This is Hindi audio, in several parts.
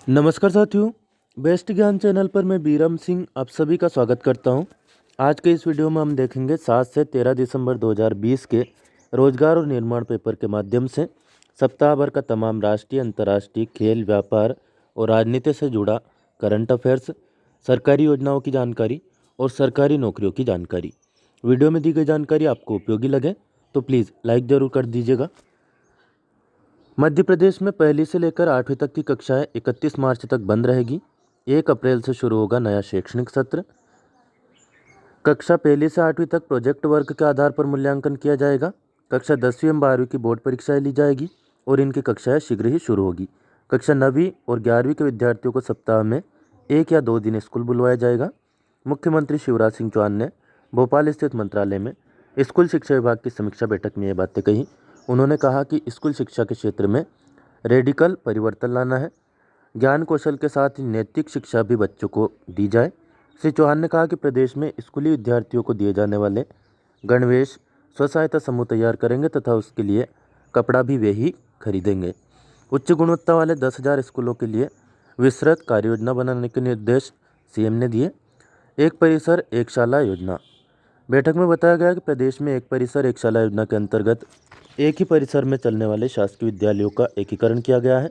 नमस्कार साथियों, बेस्ट ज्ञान चैनल पर मैं बीरम सिंह आप सभी का स्वागत करता हूं। आज के इस वीडियो में हम देखेंगे 7 से 13 दिसंबर 2020 के रोजगार और निर्माण पेपर के माध्यम से सप्ताह भर का तमाम राष्ट्रीय, अंतर्राष्ट्रीय, खेल, व्यापार और राजनीति से जुड़ा करंट अफेयर्स, सरकारी योजनाओं की जानकारी और सरकारी नौकरियों की जानकारी। वीडियो में दी गई जानकारी आपको उपयोगी लगे तो प्लीज़ लाइक ज़रूर कर दीजिएगा। मध्य प्रदेश में पहली से लेकर 8वीं तक की कक्षाएं 31 मार्च तक बंद रहेगी। 1 अप्रैल से शुरू होगा नया शैक्षणिक सत्र। कक्षा पहली से 8वीं तक प्रोजेक्ट वर्क के आधार पर मूल्यांकन किया जाएगा। कक्षा 10वीं एवं 12वीं की बोर्ड परीक्षाएं ली जाएगी और इनकी कक्षाएं शीघ्र ही शुरू होगी। कक्षा 9वीं और 11वीं के विद्यार्थियों को सप्ताह में 1 या 2 दिन स्कूल बुलवाया जाएगा। मुख्यमंत्री शिवराज सिंह चौहान ने भोपाल स्थित मंत्रालय में स्कूल शिक्षा विभाग की समीक्षा बैठक में ये बातें कही। उन्होंने कहा कि स्कूल शिक्षा के क्षेत्र में रेडिकल परिवर्तन लाना है। ज्ञान कौशल के साथ ही नैतिक शिक्षा भी बच्चों को दी जाए। श्री चौहान ने कहा कि प्रदेश में स्कूली विद्यार्थियों को दिए जाने वाले गणवेश स्व सहायता समूह तैयार करेंगे तथा उसके लिए कपड़ा भी वे ही खरीदेंगे। उच्च गुणवत्ता वाले 10,000 स्कूलों के लिए विस्तृत कार्ययोजना बनाने के निर्देश सीएम ने दिए। एक परिसर एक शाला योजना। बैठक में बताया गया कि प्रदेश में एक परिसर एक शाला योजना के अंतर्गत एक ही परिसर में चलने वाले शासकीय विद्यालयों का एकीकरण किया गया है।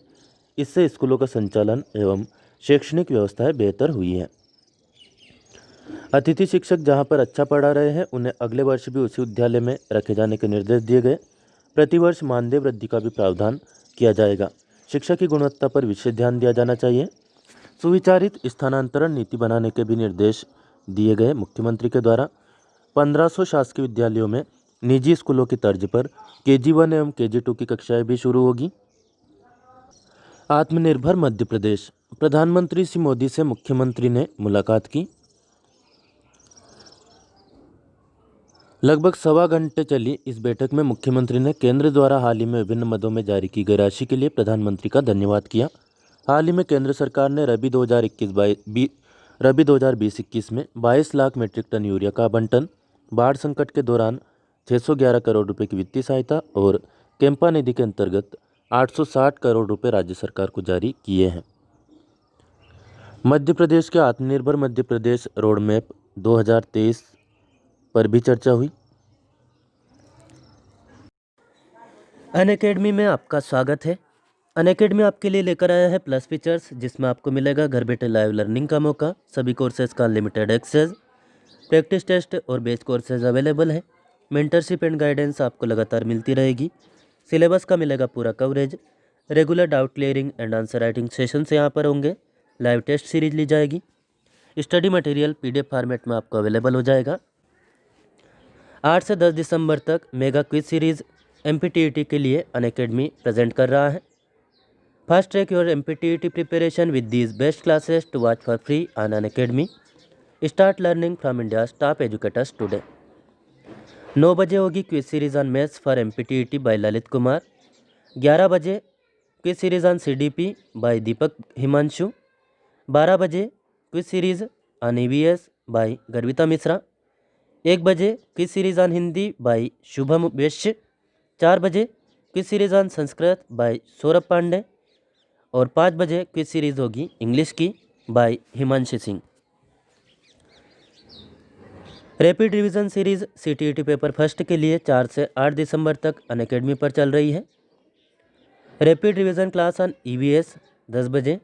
इससे स्कूलों का संचालन एवं शैक्षणिक व्यवस्थाएं बेहतर हुई है। अतिथि शिक्षक जहां पर अच्छा पढ़ा रहे हैं उन्हें अगले वर्ष भी उसी विद्यालय में रखे जाने के निर्देश दिए गए। प्रतिवर्ष मानदेय वृद्धि का भी प्रावधान किया जाएगा। शिक्षा की गुणवत्ता पर विशेष ध्यान दिया जाना चाहिए। सुविचारित स्थानांतरण नीति बनाने के भी निर्देश दिए गए। मुख्यमंत्री के द्वारा 1500 शासकीय विद्यालयों में निजी स्कूलों की तर्ज पर KG1 एवं KG2 की कक्षाएं भी शुरू होगी। आत्मनिर्भर मध्य प्रदेश। प्रधानमंत्री श्री मोदी से मुख्यमंत्री ने मुलाकात की। लगभग सवा घंटे चली इस बैठक में मुख्यमंत्री ने केंद्र द्वारा हाल ही में विभिन्न मदों में जारी की गई राशि के लिए प्रधानमंत्री का धन्यवाद किया। हाल ही में केंद्र सरकार ने रबी 2020-21 में 22 लाख मीट्रिक टन यूरिया का आवंटन, बाढ़ संकट के दौरान 611 करोड़ रुपए की वित्तीय सहायता और कैंपा निधि के अंतर्गत 860 करोड़ रुपए राज्य सरकार को जारी किए हैं। मध्य प्रदेश के आत्मनिर्भर मध्य प्रदेश रोड मैप 2023 पर भी चर्चा हुई। अनअकैडमी में आपका स्वागत है। अनअकैडमी आपके लिए लेकर आया है प्लस फीचर्स, जिसमें आपको मिलेगा घर बैठे लाइव लर्निंग का मौका, सभी कोर्सेज का अनलिमिटेड एक्सेस, प्रैक्टिस टेस्ट और बेस कोर्सेज अवेलेबल है। मेंटरशिप एंड गाइडेंस आपको लगातार मिलती रहेगी। सिलेबस का मिलेगा पूरा coverage. Regular doubt clearing and answer writing sessions यहाँ पर होंगे। लाइव टेस्ट सीरीज ली जाएगी। स्टडी मटेरियल PDF फॉर्मेट में आपको अवेलेबल हो जाएगा। 8 से 10 दिसंबर तक मेगा क्विज सीरीज MPTET के लिए अनअकैडमी प्रेजेंट कर रहा है। Fast track your MPTET preparation with these best classes to watch for free on Unacademy. Start learning from India's top educators today. 9 बजे होगी quiz series on maths for MPTET by Lalit Kumar. 11 बजे quiz series on CDP by Deepak Himanshu. 12 बजे quiz series on EVS by Garvita Mishra. 1 बजे quiz series on Hindi by Shubham Vaishya. 4 बजे quiz series on Sanskrit by Saurabh Pandey और 5 बजे क्विज सीरीज होगी इंग्लिश की by Himanshu Singh. Rapid revision series CTET paper first के लिए 4 से 8 दिसंबर तक अनअकैडमी पर चल रही है। Rapid revision class on EVS 10 बजे,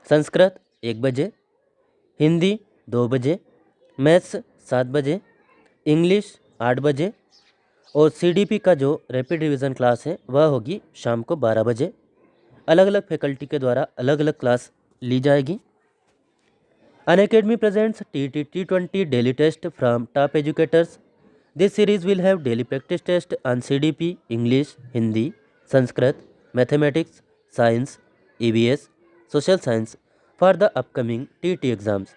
संस्कृत 1 बजे, हिंदी 2 बजे, मैथ्स 7 बजे, इंग्लिश 8 बजे और CDP का जो रैपिड रिवीजन क्लास है वह होगी शाम को 12 बजे। अलग अलग फैकल्टी के द्वारा अलग अलग क्लास ली जाएगी। Unacademy presents TET T20 daily test from top educators. This series will have daily practice test on CDP, English, Hindi, Sanskrit, Mathematics, Science, EVS, Social Science for the upcoming TET exams.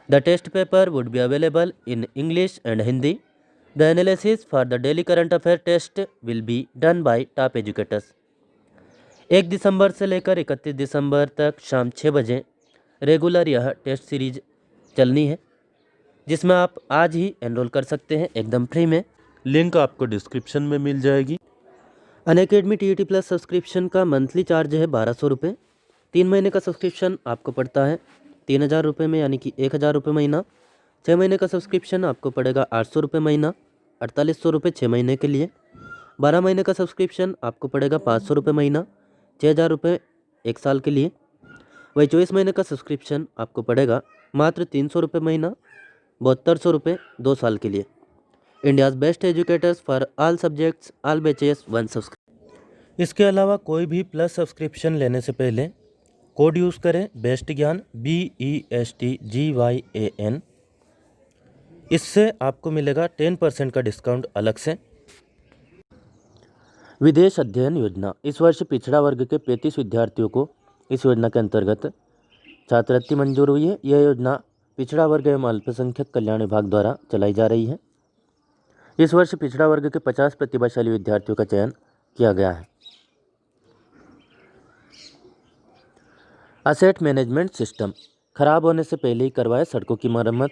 The test paper would be available in English and Hindi. The analysis for the daily current affair test will be done by top educators. 1 दिसंबर से लेकर 31 दिसंबर तक शाम 6 बजे रेगुलर यह टेस्ट सीरीज चलनी है, जिसमें आप आज ही एनरोल कर सकते हैं एकदम फ्री में। लिंक आपको डिस्क्रिप्शन में मिल जाएगी। अनअकैडमी TET प्लस सब्सक्रिप्शन का मंथली चार्ज है 1200 रुपये। 3 महीने का सब्सक्रिप्शन आपको पड़ता है 3,000 रुपये में, यानी कि 1,000 रुपये महीना। 6 महीने का सब्सक्रिप्शन आपको पड़ेगा 800 रुपये महीना, 4800 रुपये 6 महीने के लिए। 12 महीने का सब्सक्रिप्शन आपको पड़ेगा 500 रुपये महीना, 6,000 रुपये 1 साल के लिए। वही 24 महीने का सब्सक्रिप्शन आपको पड़ेगा मात्र 300 रुपये महीना, 7200 रुपये 2 साल के लिए। India's best educators for all subjects, all batches, 1 subscription. इसके अलावा कोई भी प्लस सब्सक्रिप्शन लेने से पहले कोड यूज़ करें बेस्ट ज्ञान, BESTGYAN। इससे आपको मिलेगा 10% का डिस्काउंट अलग से। विदेश अध्ययन योजना, इस वर्ष पिछड़ा वर्ग के 35 विद्यार्थियों को इस योजना के अंतर्गत छात्रवृत्ति मंजूर हुई है। यह योजना पिछड़ा वर्ग एवं अल्पसंख्यक कल्याण विभाग द्वारा चलाई जा रही है। इस वर्ष पिछड़ा वर्ग के 50 प्रतिभाशाली विद्यार्थियों का चयन किया गया है। असेट मैनेजमेंट सिस्टम, खराब होने से पहले ही करवाए सड़कों की मरम्मत।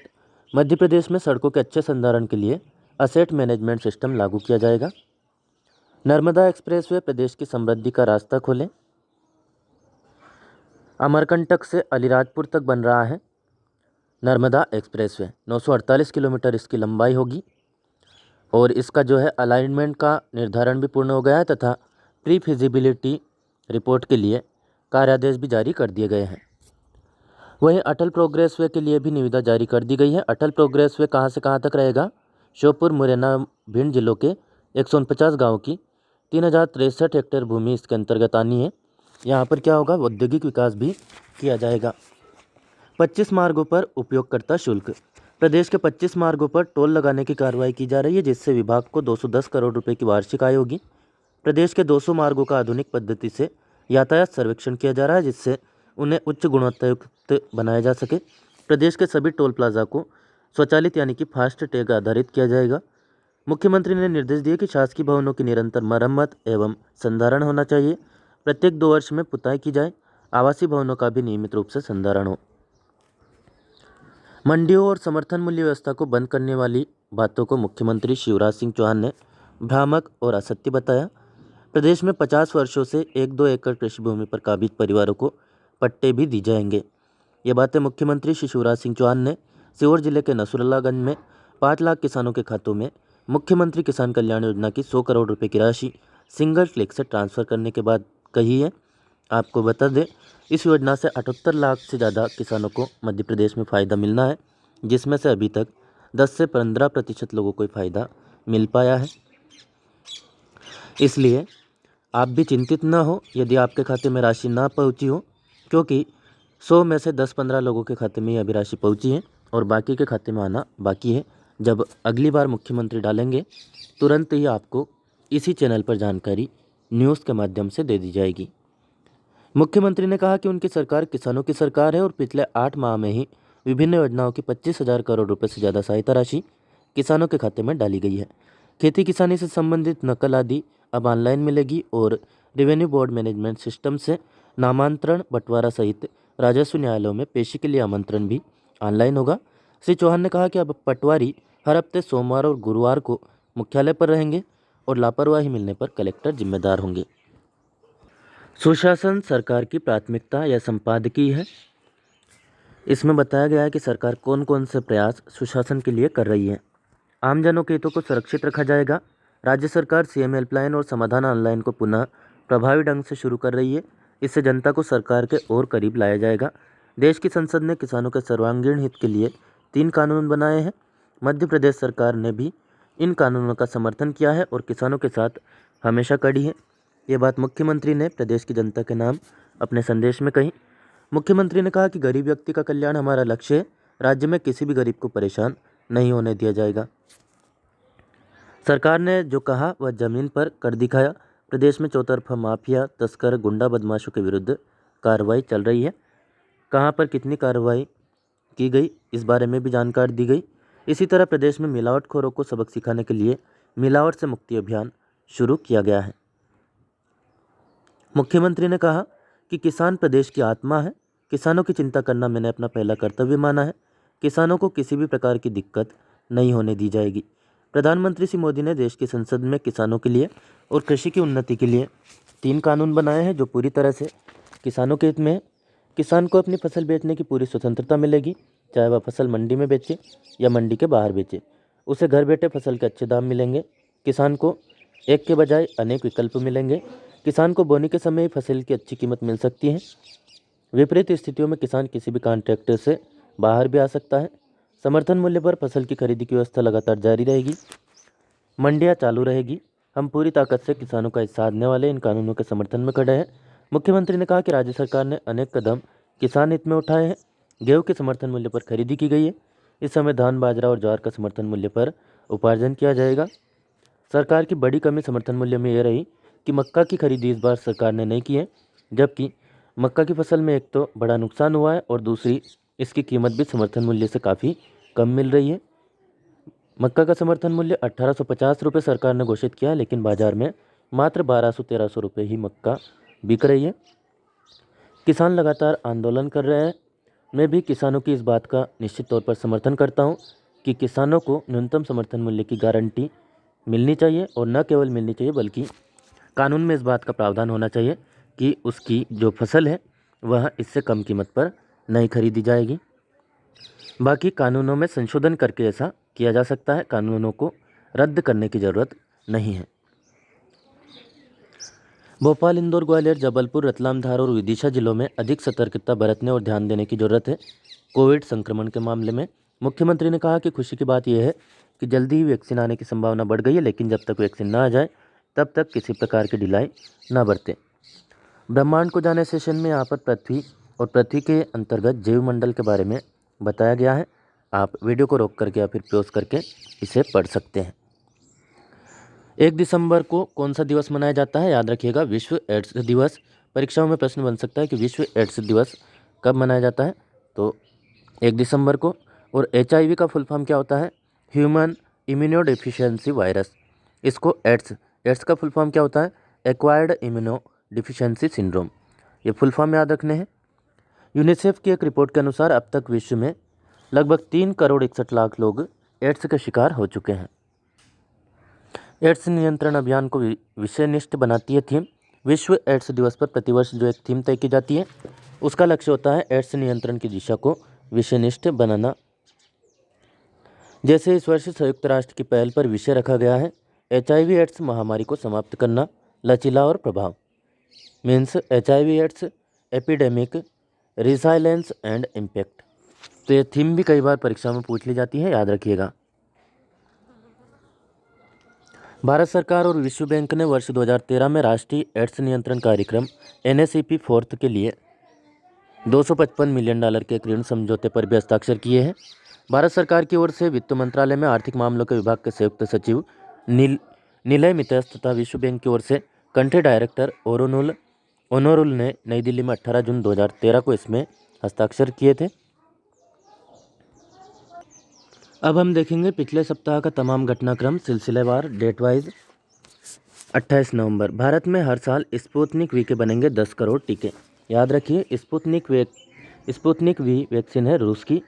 मध्य प्रदेश में सड़कों के अच्छे संधारण के लिए असेट मैनेजमेंट सिस्टम लागू किया जाएगा। नर्मदा एक्सप्रेसवे प्रदेश की समृद्धि का रास्ता खोले। अमरकंटक से अलीराजपुर तक बन रहा है नर्मदा एक्सप्रेसवे, 948 किलोमीटर इसकी लंबाई होगी और इसका जो है अलाइनमेंट का निर्धारण भी पूर्ण हो गया है तथा प्री फिजिबिलिटी रिपोर्ट के लिए कार्यादेश भी जारी कर दिए गए हैं। वहीं अटल प्रोग्रेस वे के लिए भी निविदा जारी कर दी गई है। अटल प्रोग्रेस वे कहाँ से कहाँ तक रहेगा? श्योपुर, मुरैना, भिंड जिलों के 149 गाँव की 3063 हेक्टेयर भूमि इसके अंतर्गत आनी है। यहाँ पर क्या होगा? औद्योगिक विकास भी किया जाएगा। 25 मार्गों पर उपयोगकर्ता शुल्क, प्रदेश के 25 मार्गों पर टोल लगाने की कार्रवाई की जा रही है, जिससे विभाग को 210 करोड़ रुपए की वार्षिक आय होगी। प्रदेश के 200 मार्गों का आधुनिक पद्धति से यातायात सर्वेक्षण किया जा रहा है, जिससे उन्हें उच्च गुणवत्तायुक्त बनाया जा सके। प्रदेश के सभी टोल प्लाजा को स्वचालित यानी कि फास्ट टैग आधारित किया जाएगा। मुख्यमंत्री ने निर्देश दिए कि शासकीय भवनों की निरंतर मरम्मत एवं संधारण होना चाहिए। प्रत्येक 2 वर्ष में पुताई की जाए। आवासीय भवनों का भी नियमित रूप से संधारण हो। मंडियों और समर्थन मूल्य व्यवस्था को बंद करने वाली बातों को मुख्यमंत्री शिवराज सिंह चौहान ने भ्रामक और असत्य बताया। प्रदेश में 50 वर्षों से 1-2 एकड़ कृषि भूमि पर काबिज परिवारों को पट्टे भी दी जाएंगे। ये बातें मुख्यमंत्री श्री शिवराज सिंह चौहान ने सीहोर जिले के नसरुल्लागंज में 5 लाख किसानों के खातों में मुख्यमंत्री किसान कल्याण योजना की 100 करोड़ रुपए की राशि सिंगल क्लिक से ट्रांसफ़र करने के बाद कही है। आपको बता दें, इस योजना से 78 लाख से ज़्यादा किसानों को मध्य प्रदेश में फ़ायदा मिलना है, जिसमें से अभी तक 10 से 15% लोगों को फ़ायदा मिल पाया है। इसलिए आप भी चिंतित न हो यदि आपके खाते में राशि ना पहुंची हो, क्योंकि 100 में से 10-15 लोगों के खाते में अभी राशि पहुंची है और बाकी के खाते में आना बाकी है। जब अगली बार मुख्यमंत्री डालेंगे, तुरंत ही आपको इसी चैनल पर जानकारी न्यूज़ के माध्यम से दे दी जाएगी। मुख्यमंत्री ने कहा कि उनकी सरकार किसानों की सरकार है और पिछले 8 माह में ही विभिन्न योजनाओं की 25,000 करोड़ रुपए से ज़्यादा सहायता राशि किसानों के खाते में डाली गई है। खेती किसानी से संबंधित नकल आदि अब ऑनलाइन मिलेगी और रेवेन्यू बोर्ड मैनेजमेंट सिस्टम से नामांतरण, बंटवारा सहित राजस्व न्यायालयों में पेशी के लिए आमंत्रण भी ऑनलाइन होगा। श्री चौहान ने कहा कि अब पटवारी हर हफ्ते सोमवार और गुरुवार को मुख्यालय पर रहेंगे और लापरवाही मिलने पर कलेक्टर जिम्मेदार होंगे। सुशासन सरकार की प्राथमिकता या संपादकीय है। इसमें बताया गया है कि सरकार कौन कौन से प्रयास सुशासन के लिए कर रही है। आमजनों के हितों को सुरक्षित रखा जाएगा। राज्य सरकार सीएम हेल्पलाइन और समाधान ऑनलाइन को पुनः प्रभावी ढंग से शुरू कर रही है। इससे जनता को सरकार के और करीब लाया जाएगा। देश की संसद ने किसानों के सर्वांगीण हित के लिए 3 कानून बनाए हैं। मध्य प्रदेश सरकार ने भी इन कानूनों का समर्थन किया है और किसानों के साथ हमेशा खड़ी है। ये बात मुख्यमंत्री ने प्रदेश की जनता के नाम अपने संदेश में कही। मुख्यमंत्री ने कहा कि गरीब व्यक्ति का कल्याण हमारा लक्ष्य है। राज्य में किसी भी गरीब को परेशान नहीं होने दिया जाएगा। सरकार ने जो कहा वह जमीन पर कर दिखाया। प्रदेश में चौतरफा माफिया, तस्कर, गुंडा बदमाशों के विरुद्ध कार्रवाई चल रही है। कहां पर कितनी कार्रवाई की गई, इस बारे में भी जानकारी दी गई। इसी तरह प्रदेश में मिलावटखोरों को सबक सिखाने के लिए मिलावट से मुक्ति अभियान शुरू किया गया है। मुख्यमंत्री ने कहा कि किसान प्रदेश की आत्मा है। किसानों की चिंता करना मैंने अपना पहला कर्तव्य माना है। किसानों को किसी भी प्रकार की दिक्कत नहीं होने दी जाएगी। प्रधानमंत्री श्री मोदी ने देश की संसद में किसानों के लिए और कृषि की उन्नति के लिए 3 कानून बनाए हैं, जो पूरी तरह से किसानों के हित में है। किसान को अपनी फसल बेचने की पूरी स्वतंत्रता मिलेगी, चाहे वह फसल मंडी में बेचे या मंडी के बाहर बेचे। उसे घर बैठे फसल के अच्छे दाम मिलेंगे। किसान को एक के बजाय अनेक विकल्प मिलेंगे। किसान को बोने के समय ही फसल की अच्छी कीमत मिल सकती है। विपरीत स्थितियों में किसान किसी भी कॉन्ट्रैक्टर से बाहर भी आ सकता है। समर्थन मूल्य पर फसल की खरीदी की व्यवस्था लगातार जारी रहेगी। मंडियां चालू रहेगी। हम पूरी ताकत से किसानों का हित साधने वाले इन कानूनों के समर्थन में खड़े हैं। मुख्यमंत्री ने कहा कि राज्य सरकार ने अनेक कदम किसान हित में उठाए हैं। गेहूं के समर्थन मूल्य पर खरीदी की गई है। इस समय धान, बाजरा और ज्वार का समर्थन मूल्य पर उपार्जन किया जाएगा। सरकार की बड़ी कमी समर्थन मूल्य में यह रही कि मक्का की खरीदी इस बार सरकार ने नहीं की है, जबकि मक्का की फसल में एक तो बड़ा नुकसान हुआ है और दूसरी इसकी कीमत भी समर्थन मूल्य से काफ़ी कम मिल रही है। मक्का का समर्थन मूल्य 1850 रुपये सरकार ने घोषित किया है, लेकिन बाजार में मात्र 1200-1300 रुपये ही मक्का बिक रही है। किसान लगातार आंदोलन कर रहे हैं। मैं भी किसानों की इस बात का निश्चित तौर पर समर्थन करता हूं कि किसानों को न्यूनतम समर्थन मूल्य की गारंटी मिलनी चाहिए, और न केवल मिलनी चाहिए बल्कि कानून में इस बात का प्रावधान होना चाहिए कि उसकी जो फसल है वह इससे कम कीमत पर नहीं खरीदी जाएगी। बाकी कानूनों में संशोधन करके ऐसा किया जा सकता है। कानूनों को रद्द करने की ज़रूरत नहीं है। भोपाल, इंदौर, ग्वालियर, जबलपुर, रतलाम, धार और विदिशा जिलों में अधिक सतर्कता बरतने और ध्यान देने की जरूरत है। कोविड संक्रमण के मामले में मुख्यमंत्री ने कहा कि खुशी की बात यह है कि जल्दी ही वैक्सीन आने की संभावना बढ़ गई है, लेकिन जब तक वैक्सीन ना आ जाए तब तक किसी प्रकार की ढिलाई ना बरतें। ब्रह्मांड को जाने सेशन में यहाँ पर पृथ्वी और पृथ्वी के अंतर्गत जैवमंडल के बारे में बताया गया है। आप वीडियो को रोक करके या फिर पॉज करके इसे पढ़ सकते हैं। 1 दिसंबर को कौन सा दिवस मनाया जाता है? याद रखिएगा, विश्व एड्स दिवस। परीक्षाओं में प्रश्न बन सकता है कि विश्व एड्स दिवस कब मनाया जाता है, तो 1 दिसंबर को। और HIV का फुल फॉर्म क्या होता है? Human immuno deficiency virus. इसको एड्स का फुल फॉर्म क्या होता है? Acquired immuno deficiency syndrome. ये फुल फॉर्म याद रखने हैं। यूनिसेफ की एक रिपोर्ट के अनुसार अब तक विश्व में लगभग 3,61,00,000 लोग एड्स के शिकार हो चुके हैं। एड्स नियंत्रण अभियान को विषयनिष्ठ बनाती है थीम। विश्व एड्स दिवस पर प्रतिवर्ष जो एक थीम तय की जाती है उसका लक्ष्य होता है एड्स नियंत्रण की दिशा को विषयनिष्ठ बनाना। जैसे इस वर्ष संयुक्त राष्ट्र की पहल पर विषय रखा गया है HIV एड्स महामारी को समाप्त करना, लचीला और प्रभाव। Means HIV AIDS epidemic resilience and impact. तो ये थीम भी कई बार परीक्षा में पूछ ली जाती है, याद रखिएगा। भारत सरकार और विश्व बैंक ने वर्ष 2013 में राष्ट्रीय एड्स नियंत्रण कार्यक्रम NACP 4 के लिए $255 मिलियन के एक ऋण समझौते पर भी हस्ताक्षर किए हैं। भारत सरकार की ओर से वित्त मंत्रालय में आर्थिक मामलों के विभाग के संयुक्त सचिव निलय मितस तथा विश्व बैंक की ओर से कंट्री डायरेक्टर ओनोरुल ने नई दिल्ली में 18 जून 2013 को इसमें हस्ताक्षर किए थे। अब हम देखेंगे पिछले सप्ताह का तमाम घटनाक्रम सिलसिलेवार डेट वाइज। 28 नवंबर, भारत में हर साल स्पुतनिक वी के बनेंगे 10 करोड़ टीके। याद रखिए, स्पुतनिक वी वैक्सीन है रूस की।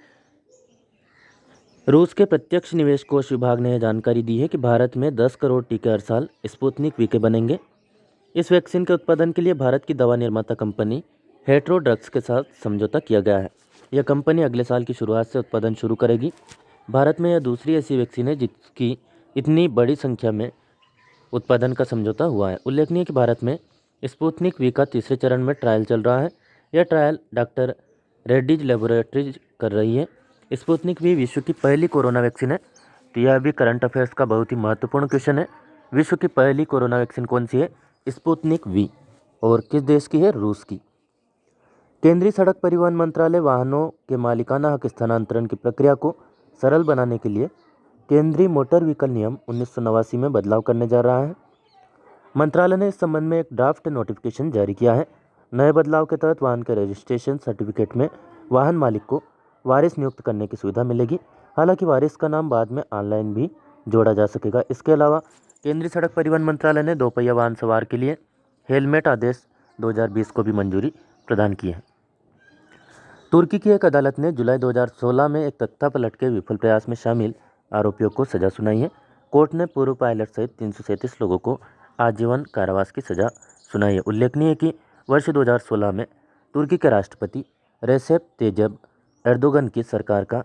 रूस के प्रत्यक्ष निवेश कोष विभाग ने यह जानकारी दी है कि भारत में 10 करोड़ टीके हर साल स्पुतनिक वी के बनेंगे। इस वैक्सीन के उत्पादन के लिए भारत की दवा निर्माता कंपनी हेट्रो ड्रग्स के साथ समझौता किया गया है। यह कंपनी अगले साल की शुरुआत से उत्पादन शुरू करेगी। भारत में यह दूसरी ऐसी वैक्सीन है जिसकी इतनी बड़ी संख्या में उत्पादन का समझौता हुआ है। उल्लेखनीय है कि भारत में स्पुतनिक वी का तीसरे चरण में ट्रायल चल रहा है। यह ट्रायल डॉक्टर रेड्डीज लेबोरेटरीज कर रही है। स्पुतनिक वी विश्व की पहली कोरोना वैक्सीन है। तो यह भी करंट अफेयर्स का बहुत ही महत्वपूर्ण क्वेश्चन है। विश्व की पहली कोरोना वैक्सीन कौन सी है? Sputnik V. और किस देश की है? रूस की। केंद्रीय सड़क परिवहन मंत्रालय वाहनों के मालिकाना हक स्थानांतरण की प्रक्रिया को सरल बनाने के लिए केंद्रीय मोटर व्हीकल नियम 1989 में बदलाव करने जा रहा है। मंत्रालय ने इस संबंध में एक ड्राफ्ट नोटिफिकेशन जारी किया है। नए बदलाव के तहत वाहन के रजिस्ट्रेशन सर्टिफिकेट में वाहन मालिक को वारिस नियुक्त करने की सुविधा मिलेगी। हालांकि वारिस का नाम बाद में ऑनलाइन भी जोड़ा जा सकेगा। इसके अलावा केंद्रीय सड़क परिवहन मंत्रालय ने दोपहिया वाहन सवार के लिए हेलमेट आदेश 2020 को भी मंजूरी प्रदान की है। तुर्की की एक अदालत ने जुलाई 2016 में एक तख्तापलट के विफल प्रयास में शामिल आरोपियों को सजा सुनाई है। कोर्ट ने पूर्व पायलट सहित 337 लोगों को आजीवन कारावास की सजा सुनाई है। उल्लेखनीय है कि वर्ष 2016 में तुर्की के राष्ट्रपति रेसेप तैयब एर्दोगन की सरकार का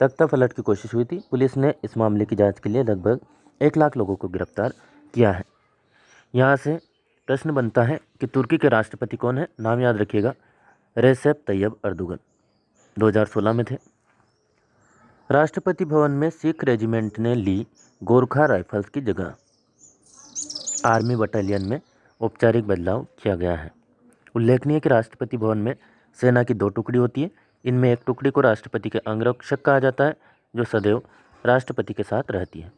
तख्तापलट की कोशिश हुई थी। पुलिस ने इस मामले की जांच के लिए लगभग 1 लाख लोगों को गिरफ्तार किया है। यहाँ से प्रश्न बनता है कि तुर्की के राष्ट्रपति कौन है? नाम याद रखिएगा, रेसेप तैयब एर्दोगन, 2016 में थे। राष्ट्रपति भवन में सिख रेजिमेंट ने ली गोरखा राइफल्स की जगह, आर्मी बटालियन में औपचारिक बदलाव किया गया है। उल्लेखनीय कि राष्ट्रपति भवन में सेना की 2 टुकड़ी होती है। इनमें एक टुकड़ी को राष्ट्रपति के अंगरक्षक कहा जाता है, जो सदैव राष्ट्रपति के साथ रहती है।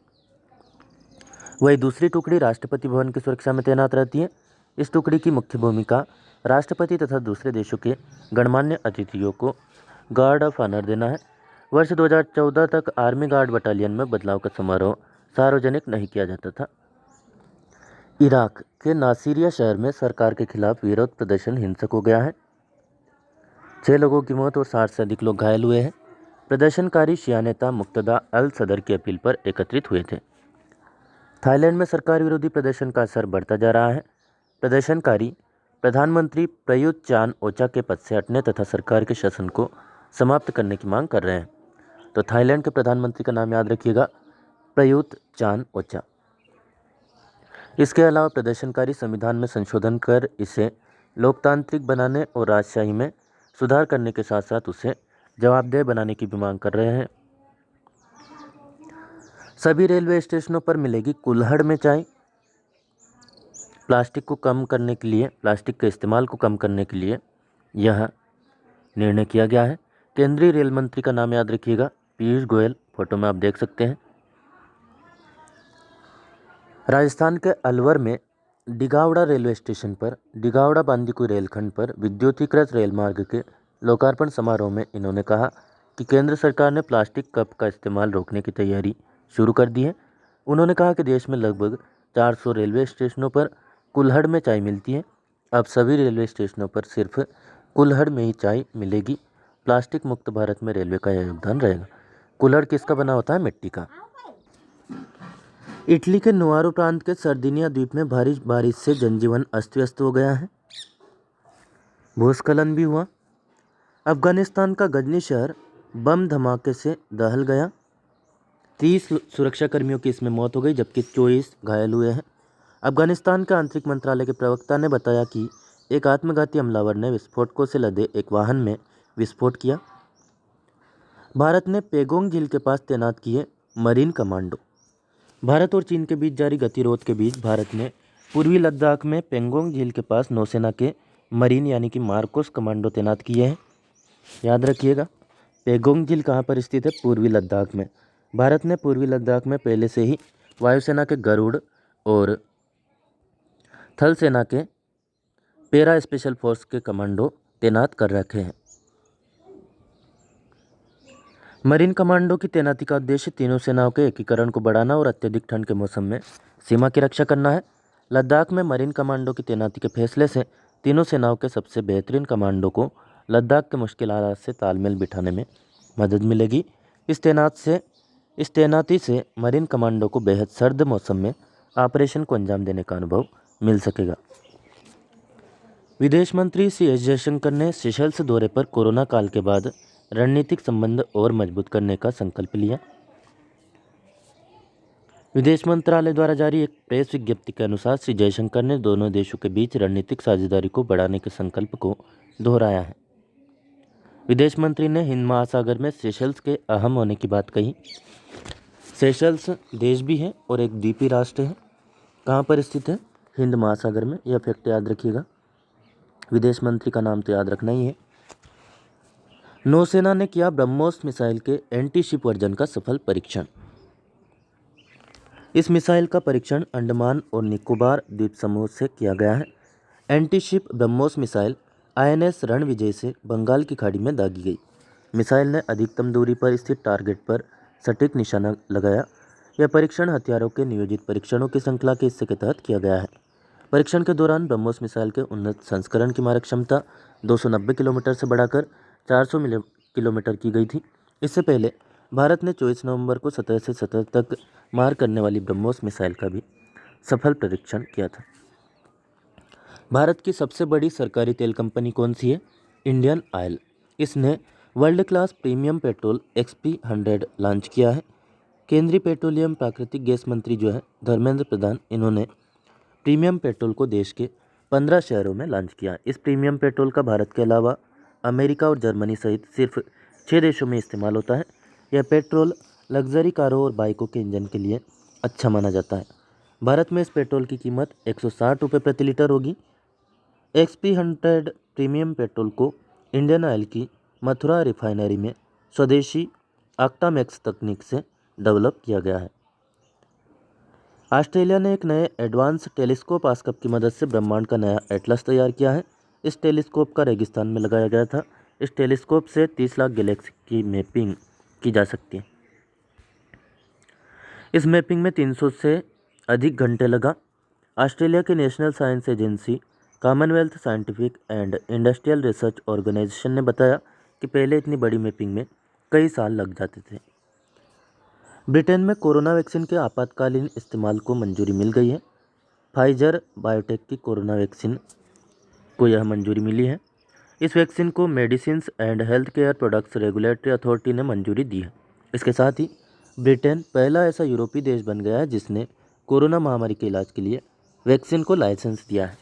वही दूसरी टुकड़ी राष्ट्रपति भवन की सुरक्षा में तैनात रहती है। इस टुकड़ी की मुख्य भूमिका राष्ट्रपति तथा दूसरे देशों के गणमान्य अतिथियों को गार्ड ऑफ ऑनर देना है। वर्ष 2014 तक आर्मी गार्ड बटालियन में बदलाव का समारोह सार्वजनिक नहीं किया जाता था। इराक के नासिरिया शहर में सरकार के खिलाफ विरोध प्रदर्शन हिंसक हो गया है। 6 लोगों की मौत और 60 से अधिक लोग घायल हुए हैं। प्रदर्शनकारी शिया नेता मुक्तदा अल सदर की अपील पर एकत्रित हुए थे। थाईलैंड में सरकार विरोधी प्रदर्शन का असर बढ़ता जा रहा है। प्रदर्शनकारी प्रधानमंत्री प्रयुत चान ओचा के पद से हटने तथा सरकार के शासन को समाप्त करने की मांग कर रहे हैं। तो थाईलैंड के प्रधानमंत्री का नाम याद रखिएगा, प्रयुत चान ओचा। इसके अलावा प्रदर्शनकारी संविधान में संशोधन कर इसे लोकतांत्रिक बनाने और राजशाही में सुधार करने के साथ साथ उसे जवाबदेह बनाने की भी मांग कर रहे हैं। सभी रेलवे स्टेशनों पर मिलेगी कुल्हड़ में चाय। प्लास्टिक के इस्तेमाल को कम करने के लिए यह निर्णय किया गया है। केंद्रीय रेल मंत्री का नाम याद रखिएगा, पीयूष गोयल, फोटो में आप देख सकते हैं। राजस्थान के अलवर में डिगावड़ा रेलवे स्टेशन पर डिगावड़ा बांदीकुई रेलखंड पर विद्युतीकृत रेल मार्ग के लोकार्पण समारोह में इन्होंने कहा कि केंद्र सरकार ने प्लास्टिक कप का इस्तेमाल रोकने की तैयारी शुरू कर दी है। उन्होंने कहा कि देश में लगभग 400 रेलवे स्टेशनों पर कुल्हड़ में चाय मिलती है। अब सभी रेलवे स्टेशनों पर सिर्फ कुल्हड़ में ही चाय मिलेगी। प्लास्टिक मुक्त भारत में रेलवे का यह योगदान रहेगा। कुल्हड़ किसका बना होता है? मिट्टी का। इटली के नुआरो प्रांत के सर्दिनिया द्वीप में भारी बारिश से जनजीवन अस्त व्यस्त हो गया है। भूस्खलन भी हुआ। अफगानिस्तान का गजनी शहर बम धमाके से दहल गया। 30 सुरक्षाकर्मियों की इसमें मौत हो गई, जबकि 24 घायल हुए हैं। अफगानिस्तान के आंतरिक मंत्रालय के प्रवक्ता ने बताया कि एक आत्मघाती हमलावर ने विस्फोटकों से लदे एक वाहन में विस्फोट किया। भारत ने पेगोंग झील के पास तैनात किए मरीन कमांडो। भारत और चीन के बीच जारी गतिरोध के बीच भारत ने पूर्वी लद्दाख में पेंगोंग झील के पास नौसेना के मरीन यानी कि मार्कोस कमांडो तैनात किए हैं। याद रखिएगा, पेगोंग झील कहाँ पर स्थित है? पूर्वी लद्दाख में। भारत ने पूर्वी लद्दाख में पहले से ही वायुसेना के गरुड़ और थल सेना के पैरा स्पेशल फोर्स के कमांडो तैनात कर रखे हैं। मरीन कमांडो की तैनाती का उद्देश्य तीनों सेनाओं के एकीकरण को बढ़ाना और अत्यधिक ठंड के मौसम में सीमा की रक्षा करना है। लद्दाख में मरीन कमांडो की तैनाती के फैसले से तीनों सेनाओं के सबसे बेहतरीन कमांडो को लद्दाख के मुश्किल हालात से तालमेल बिठाने में मदद मिलेगी। इस तैनाती से मरीन कमांडो को बेहद सर्द मौसम में ऑपरेशन को अंजाम देने का अनुभव मिल सकेगा। विदेश मंत्री एस जयशंकर ने सेशल्स दौरे पर कोरोना काल के बाद रणनीतिक संबंध और मजबूत करने का संकल्प लिया। विदेश मंत्रालय द्वारा जारी एक प्रेस विज्ञप्ति के अनुसार श्री जयशंकर ने दोनों देशों के बीच रणनीतिक साझेदारी को बढ़ाने के संकल्प को दोहराया है। विदेश मंत्री ने हिंद महासागर में सेशल्स के अहम होने की बात कही। सेशल्स देश भी है और एक द्वीपीय राष्ट्र है। कहाँ पर स्थित है? हिंद महासागर में। यह फैक्ट याद रखिएगा। विदेश मंत्री का नाम तो याद रखना ही है। नौसेना ने किया ब्रह्मोस मिसाइल के एंटी शिप वर्जन का सफल परीक्षण। इस मिसाइल का परीक्षण अंडमान और निकोबार द्वीप समूह से किया गया है। Anti ship BrahMos missile INS Ranvijay से बंगाल की खाड़ी में दागी गई। मिसाइल ने अधिकतम दूरी पर स्थित टारगेट पर सटीक निशाना लगाया। यह परीक्षण हथियारों के नियोजित परीक्षणों की श्रृंखला के हिस्से के तहत किया गया है। परीक्षण के दौरान ब्रह्मोस मिसाइल के उन्नत संस्करण की मारक क्षमता 290 किलोमीटर से बढ़ाकर 400 किलोमीटर की गई थी। इससे पहले भारत ने 24 नवंबर को 17 से 17 तक मार करने वाली ब्रह्मोस मिसाइल का भी सफल परीक्षण किया था। भारत की सबसे बड़ी सरकारी तेल कंपनी कौन सी है? इंडियन ऑयल। इसने world class premium petrol XP100 launch किया है। केंद्रीय पेट्रोलियम प्राकृतिक गैस मंत्री जो है धर्मेंद्र प्रधान, इन्होंने प्रीमियम पेट्रोल को देश के 15 शहरों में लॉन्च किया। इस प्रीमियम पेट्रोल का भारत के अलावा अमेरिका और जर्मनी सहित सिर्फ 6 देशों में इस्तेमाल होता है। यह पेट्रोल लग्जरी कारों और बाइकों के इंजन के लिए अच्छा माना जाता है। भारत में इस पेट्रोल की कीमत 160 रुपये प्रति लीटर होगी। XP100 प्रीमियम पेट्रोल को इंडियन ऑयल की मथुरा रिफाइनरी में स्वदेशी ऑक्टामैक्स तकनीक से डेवलप किया गया है। ऑस्ट्रेलिया ने एक नए एडवांस टेलीस्कोप आस्कप की मदद से ब्रह्मांड का नया एटलस तैयार किया है। इस टेलीस्कोप का रेगिस्तान में लगाया गया था। इस टेलीस्कोप से 30 लाख गैलेक्सी की मैपिंग की जा सकती है। इस मैपिंग में 300 से अधिक घंटे लगा। ऑस्ट्रेलिया की national science agency commonwealth scientific and industrial research organisation ने बताया कि पहले इतनी बड़ी मैपिंग में कई साल लग जाते थे। ब्रिटेन में कोरोना वैक्सीन के आपातकालीन इस्तेमाल को मंजूरी मिल गई है। फाइजर बायोटेक की कोरोना वैक्सीन को यह मंजूरी मिली है। इस वैक्सीन को medicines and health care products regulatory authority ने मंजूरी दी है। इसके साथ ही ब्रिटेन पहला ऐसा यूरोपीय देश बन गया है जिसने कोरोना महामारी के इलाज के लिए वैक्सीन को लाइसेंस दिया है।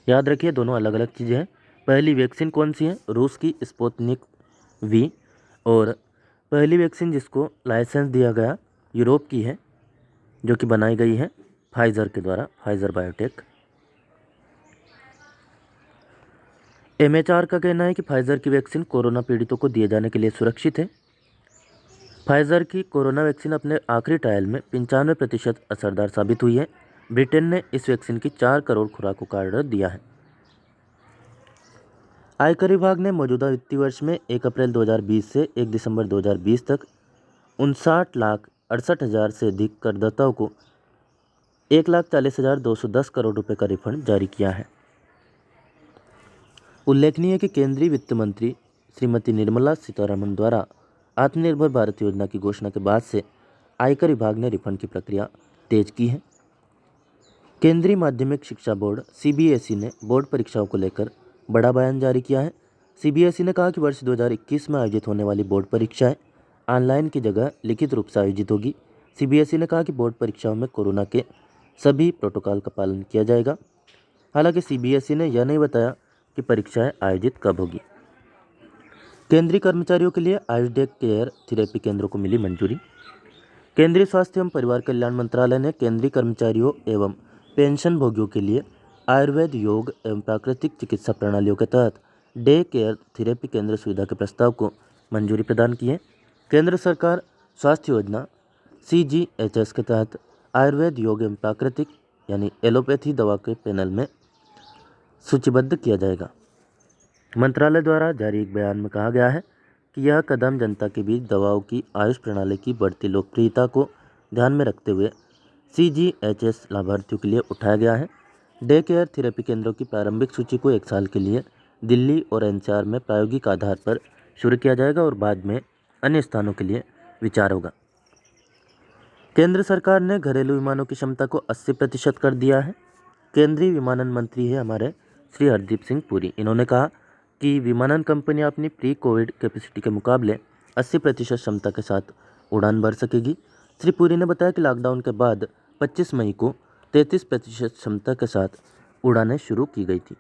याद रखिए, दोनों अलग अलग चीज़ें हैं। पहली वैक्सीन कौन सी है? रूस की स्पुतनिक वी, और पहली वैक्सीन जिसको लाइसेंस दिया गया यूरोप की है, जो कि बनाई गई है फाइजर के द्वारा, फाइजर बायोटेक। MHR का कहना है कि फाइजर की वैक्सीन कोरोना पीड़ितों को दिए जाने के लिए सुरक्षित है। फाइजर की कोरोना वैक्सीन अपने आखिरी ट्रायल में 95% असरदार साबित हुई है। ब्रिटेन ने इस वैक्सीन की 4 करोड़ खुराकों का ऑर्डर दिया है। आयकर विभाग ने मौजूदा वित्तीय वर्ष में 1 अप्रैल 2020 से 1 दिसंबर 2020 तक 59,68,000 से अधिक करदाताओं को 1,40,210 करोड़ रुपए का रिफंड जारी किया है। उल्लेखनीय है कि केंद्रीय वित्त मंत्री श्रीमती निर्मला सीतारमण द्वारा आत्मनिर्भर भारत योजना की घोषणा के बाद से आयकर विभाग ने रिफंड की प्रक्रिया तेज की है। केंद्रीय माध्यमिक शिक्षा बोर्ड CBSE ने बोर्ड परीक्षाओं को लेकर बड़ा बयान जारी किया है। CBSE ने कहा कि वर्ष 2021 में आयोजित होने वाली बोर्ड परीक्षाएं ऑनलाइन की जगह लिखित रूप से आयोजित होगी। CBSE ने कहा कि बोर्ड परीक्षाओं में कोरोना के सभी प्रोटोकॉल का पालन किया जाएगा। हालांकि CBSE ने यह नहीं बताया कि परीक्षाएं आयोजित कब होगी। केंद्रीय कर्मचारियों के लिए आयुष डे केयर थेरेपी केंद्रों को मिली मंजूरी। केंद्रीय स्वास्थ्य एवं परिवार कल्याण मंत्रालय ने केंद्रीय कर्मचारियों एवं पेंशन भोगियों के लिए आयुर्वेद, योग एवं प्राकृतिक चिकित्सा प्रणालियों के तहत डे केयर थेरेपी केंद्र सुविधा के प्रस्ताव को मंजूरी प्रदान की है। केंद्र सरकार स्वास्थ्य योजना CGHS के तहत आयुर्वेद, योग एवं प्राकृतिक यानी एलोपैथी दवा के पैनल में सूचीबद्ध किया जाएगा। मंत्रालय द्वारा जारी एक बयान में कहा गया है कि यह कदम जनता के बीच दवाओं की आयुष प्रणाली की बढ़ती लोकप्रियता को ध्यान में रखते हुए CGHS लाभार्थियों के लिए उठाया गया है। डे केयर थेरेपी केंद्रों की प्रारंभिक सूची को 1 साल के लिए दिल्ली और NCR में प्रायोगिक आधार पर शुरू किया जाएगा और बाद में अन्य स्थानों के लिए विचार होगा। केंद्र सरकार ने घरेलू विमानों की क्षमता को 80% कर दिया है। केंद्रीय विमानन मंत्री है हमारे श्री हरदीप सिंह पुरी। इन्होंने कहा कि विमानन कंपनियां अपनी प्री कोविड कैपेसिटी के मुकाबले 80% क्षमता के साथ उड़ान भर सकेगी। श्री पुरी ने बताया कि लॉकडाउन के बाद 25 मई को 33% क्षमता के साथ उड़ानें शुरू की गई थी।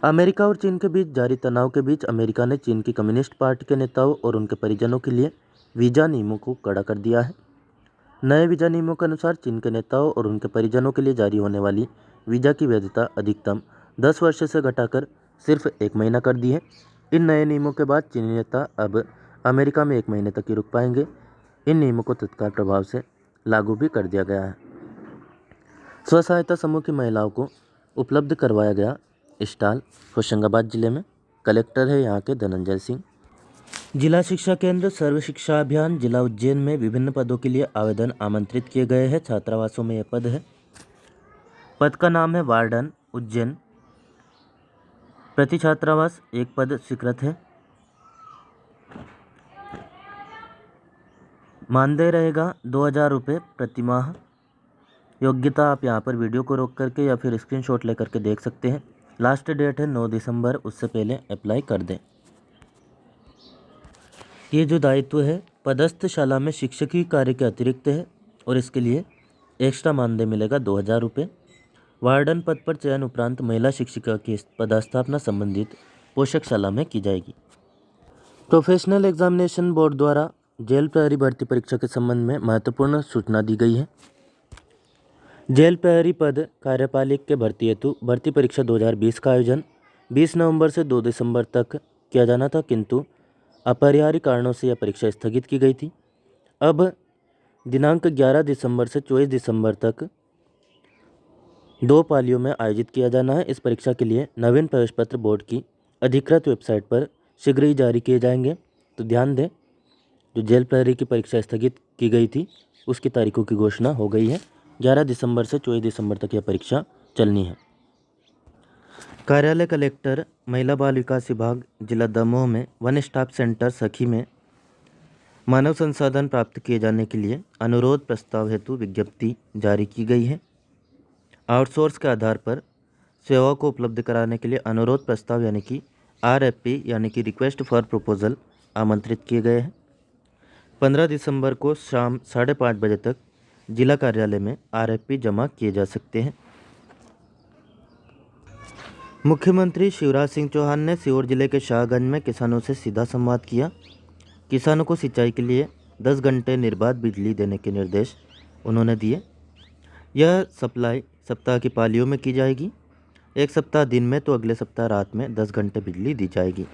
अमेरिका और चीन के बीच जारी तनाव के बीच अमेरिका ने चीन की कम्युनिस्ट पार्टी के नेताओं और उनके परिजनों के लिए वीज़ा नियमों को कड़ा कर दिया है। नए वीज़ा नियमों के अनुसार चीन के नेताओं और उनके परिजनों के लिए जारी होने वाली वीज़ा की वैधता अधिकतम 10 वर्ष से घटाकर सिर्फ 1 महीना कर दी है। इन नए नियमों के बाद चीनी नेता अब अमेरिका में 1 महीने तक ही रुक पाएंगे। इन नियमों को तत्काल प्रभाव से लागू भी कर दिया गया है। स्व सहायता समूह की महिलाओं को उपलब्ध करवाया गया स्टॉल होशंगाबाद जिले में। कलेक्टर है यहाँ के धनंजय सिंह। जिला शिक्षा केंद्र सर्व शिक्षा अभियान जिला उज्जैन में विभिन्न पदों के लिए आवेदन आमंत्रित किए गए हैं। छात्रावासों में यह पद है। पद का नाम है वार्डन उज्जैन। प्रति छात्रावास 1 पद स्वीकृत है। मानदेय रहेगा 2,000 रुपये प्रति माह। योग्यता आप यहाँ पर वीडियो को रोक करके या फिर स्क्रीनशॉट लेकर के देख सकते हैं। लास्ट डेट है 9 दिसंबर, उससे पहले अप्लाई कर दें। ये जो दायित्व है पदस्थ शाला में शिक्षकीय कार्य के अतिरिक्त है और इसके लिए एक्स्ट्रा मानदेय मिलेगा 2,000 रुपये। वार्डन पद पर चयन उपरांत महिला शिक्षिका की पदस्थापना संबंधित पोषक शाला में की जाएगी। प्रोफेशनल एग्जामिनेशन बोर्ड द्वारा जेल प्रहरी भर्ती परीक्षा के संबंध में महत्वपूर्ण सूचना दी गई है। जेल प्रहरी पद कार्यपालिक के भर्ती हेतु भर्ती परीक्षा 2020 का आयोजन 20 नवंबर से 2 दिसंबर तक किया जाना था, किंतु अपरिहार्य कारणों से यह परीक्षा स्थगित की गई थी। अब दिनांक 11 दिसंबर से 24 दिसंबर तक 2 पालियों में आयोजित किया जाना है। इस परीक्षा के लिए नवीन प्रवेश पत्र बोर्ड की अधिकृत वेबसाइट पर शीघ्र ही जारी किए जाएंगे। तो ध्यान दें, जो जेल प्रहरी की परीक्षा स्थगित की गई थी उसकी तारीखों की घोषणा हो गई है। 11 दिसंबर से 24 दिसंबर तक यह परीक्षा चलनी है। कार्यालय कलेक्टर महिला बाल विकास विभाग जिला दमोह में वन स्टॉप सेंटर सखी में मानव संसाधन प्राप्त किए जाने के लिए अनुरोध प्रस्ताव हेतु विज्ञप्ति जारी की गई है। आउटसोर्स के आधार पर सेवाओं को उपलब्ध कराने के लिए अनुरोध प्रस्ताव यानी कि RFP यानी कि रिक्वेस्ट फॉर प्रपोजल आमंत्रित किए गए हैं। 15 दिसंबर को शाम 5:30 बजे तक जिला कार्यालय में RFP जमा किए जा सकते हैं। मुख्यमंत्री शिवराज सिंह चौहान ने सीहोर जिले के शाहगंज में किसानों से सीधा संवाद किया। किसानों को सिंचाई के लिए 10 घंटे निर्बाध बिजली देने के निर्देश उन्होंने दिए। यह सप्लाई सप्ताह की पालियों में की जाएगी। एक सप्ताह दिन में तो अगले सप्ताह रात में 10 घंटे बिजली दी जाएगी।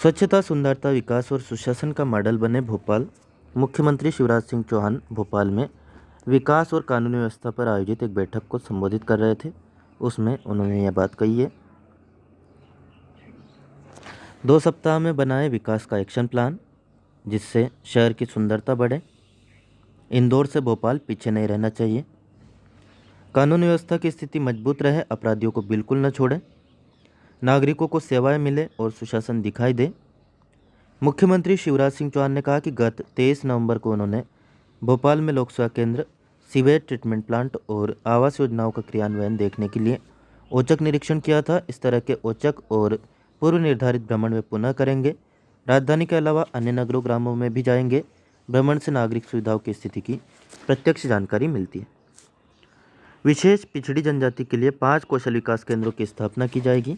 स्वच्छता, सुंदरता, विकास और सुशासन का मॉडल बने भोपाल। मुख्यमंत्री शिवराज सिंह चौहान भोपाल में विकास और कानूनी व्यवस्था पर आयोजित एक बैठक को संबोधित कर रहे थे, उसमें उन्होंने यह बात कही है। 2 सप्ताह में बनाए विकास का एक्शन प्लान जिससे शहर की सुंदरता बढ़े। इंदौर से भोपाल पीछे नहीं रहना चाहिए। कानून व्यवस्था की स्थिति मजबूत रहे, अपराधियों को बिल्कुल न छोड़े, नागरिकों को सेवाएं मिले और सुशासन दिखाई दे। मुख्यमंत्री शिवराज सिंह चौहान ने कहा कि गत 23 नवंबर को उन्होंने भोपाल में लोक सेवा केंद्र, सीवेज ट्रीटमेंट प्लांट और आवास योजनाओं का क्रियान्वयन देखने के लिए औचक निरीक्षण किया था। इस तरह के औचक और पूर्व निर्धारित भ्रमण वे पुनः करेंगे। राजधानी के अलावा अन्य नगरों ग्रामों में भी जाएंगे। भ्रमण से नागरिक सुविधाओं की स्थिति की प्रत्यक्ष जानकारी मिलती है। विशेष पिछड़ी जनजाति के लिए 5 कौशल विकास केंद्रों की स्थापना की जाएगी।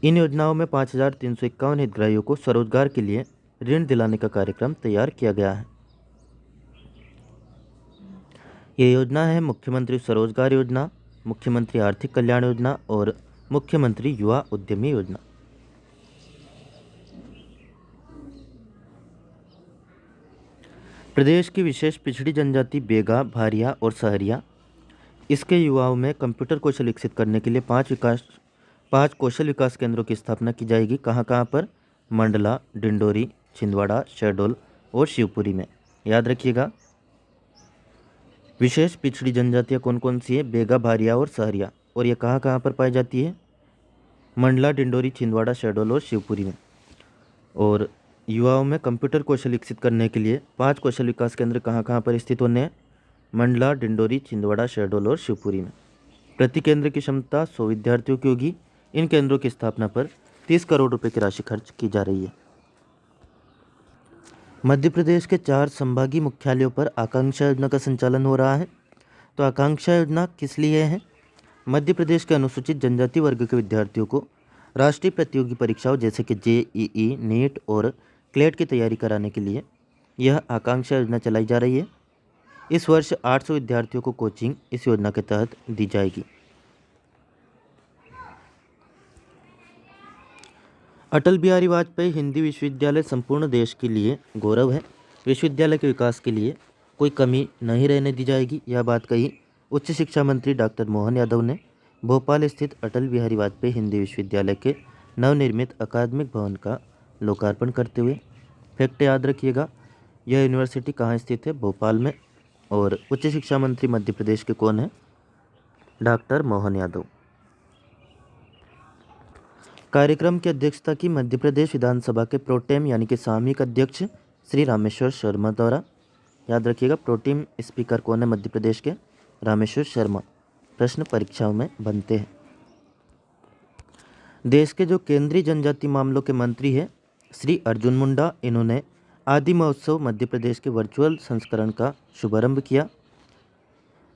इन योजनाओं में 5,351 हितग्राहियों को स्वरोजगार के लिए ऋण दिलाने का कार्यक्रम तैयार किया गया है। ये योजना है मुख्यमंत्री स्वरोजगार योजना, मुख्यमंत्री आर्थिक कल्याण योजना और मुख्यमंत्री युवा उद्यमी योजना। प्रदेश की विशेष पिछड़ी जनजाति बेगा, भारिया और सहरिया, इसके युवाओं में कंप्यूटर कौशल विकसित करने के लिए 5 कौशल विकास केंद्रों की स्थापना की जाएगी। कहाँ पर? मंडला, डिंडोरी, छिंदवाड़ा, शहडोल और शिवपुरी में। याद रखिएगा, विशेष पिछड़ी जनजातियाँ कौन कौन सी है? बेगा, भारिया और सहरिया। और ये कहाँ पर पाई जाती है? मंडला, डिंडोरी, छिंदवाड़ा, शहडोल और शिवपुरी में। और युवाओं में कंप्यूटर कौशल विकसित करने के लिए 5 कौशल विकास केंद्र कहाँ पर स्थित होने हैं? मंडला, डिंडोरी, छिंदवाड़ा, शहडोल और शिवपुरी में। प्रति केंद्र की क्षमता 100 विद्यार्थियों की होगी। इन केंद्रों की स्थापना पर 30 करोड़ रुपए की राशि खर्च की जा रही है। मध्य प्रदेश के 4 संभागीय मुख्यालयों पर आकांक्षा योजना का संचालन हो रहा है। तो आकांक्षा योजना किस लिए है? मध्य प्रदेश के अनुसूचित जनजाति वर्ग के विद्यार्थियों को राष्ट्रीय प्रतियोगी परीक्षाओं जैसे कि JEE, नीट और क्लेट की तैयारी कराने के लिए यह आकांक्षा योजना चलाई जा रही है। इस वर्ष 800 विद्यार्थियों को कोचिंग इस योजना के तहत दी जाएगी। अटल बिहारी वाजपेयी हिंदी विश्वविद्यालय संपूर्ण देश के लिए गौरव है। विश्वविद्यालय के विकास के लिए कोई कमी नहीं रहने दी जाएगी। यह बात कही उच्च शिक्षा मंत्री डॉक्टर मोहन यादव ने भोपाल स्थित अटल बिहारी वाजपेयी हिंदी विश्वविद्यालय के नवनिर्मित अकादमिक भवन का लोकार्पण करते हुए। फैक्ट याद रखिएगा, यह यूनिवर्सिटी कहाँ स्थित है? भोपाल में। और उच्च शिक्षा मंत्री मध्य प्रदेश के कौन है? डॉक्टर मोहन यादव। कार्यक्रम की अध्यक्षता की मध्य प्रदेश विधानसभा के प्रोटेम यानी कि सामयिक अध्यक्ष श्री रामेश्वर शर्मा द्वारा। याद रखिएगा, प्रोटेम स्पीकर कौन है मध्य प्रदेश के? रामेश्वर शर्मा। प्रश्न परीक्षाओं में बनते हैं। देश के जो केंद्रीय जनजाति मामलों के मंत्री हैं श्री अर्जुन मुंडा, इन्होंने आदि महोत्सव मध्य प्रदेश के वर्चुअल संस्करण का शुभारंभ किया।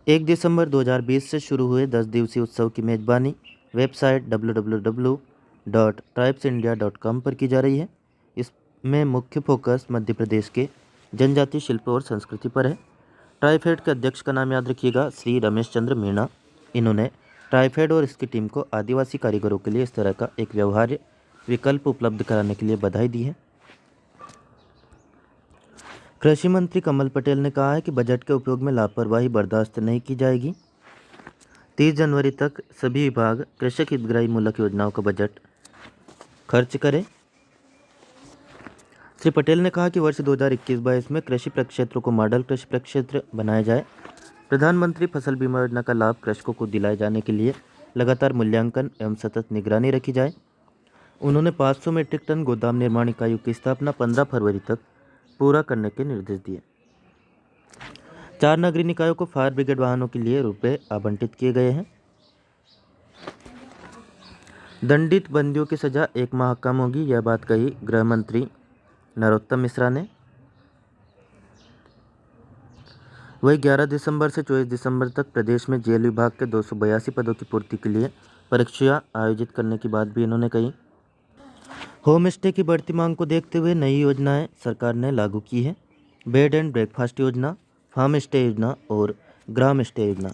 1 दिसंबर 2020 से शुरू हुए 10 दिवसीय उत्सव की मेजबानी वेबसाइट www.tribesindia.com पर की जा रही है। इसमें मुख्य फोकस मध्य प्रदेश के जनजातीय शिल्प और संस्कृति पर है। ट्राइफेड के अध्यक्ष का नाम याद रखिएगा, श्री रमेश चंद्र मीणा। इन्होंने ट्राइफेड और इसकी टीम को आदिवासी कारीगरों के लिए इस तरह का एक व्यवहार्य विकल्प उपलब्ध कराने के लिए बधाई दी है। कृषि मंत्री कमल पटेल ने कहा है कि बजट के उपयोग में लापरवाही बर्दाश्त नहीं की जाएगी। 30 जनवरी तक सभी विभाग कृषक हितग्राही मूलक योजनाओं का बजट खर्च करें। श्री पटेल ने कहा कि वर्ष 2021-22 में कृषि प्रक्षेत्र को मॉडल कृषि प्रक्षेत्र बनाया जाए। प्रधानमंत्री फसल बीमा योजना का लाभ कृषकों को दिलाए जाने के लिए लगातार मूल्यांकन एवं सतत निगरानी रखी जाए। उन्होंने 500 मीट्रिक टन गोदाम निर्माण इकाइयों की स्थापना 15 फरवरी तक पूरा करने के निर्देश दिए। 4 नगरीय निकायों को फायर ब्रिगेड वाहनों के लिए रुपए आवंटित किए गए हैं। दंडित बंदियों की सजा 1 माह कम होगी, यह बात कही गृह मंत्री नरोत्तम मिश्रा ने। वही 11 दिसंबर से 24 दिसंबर तक प्रदेश में जेल विभाग के 282 पदों की पूर्ति के लिए परीक्षा आयोजित करने की बात भी इन्होंने कही। होम स्टे की बढ़ती मांग को देखते हुए नई योजनाएं सरकार ने लागू की है। बेड एंड ब्रेकफास्ट योजना, फार्म स्टे योजना और ग्राम स्टे योजना।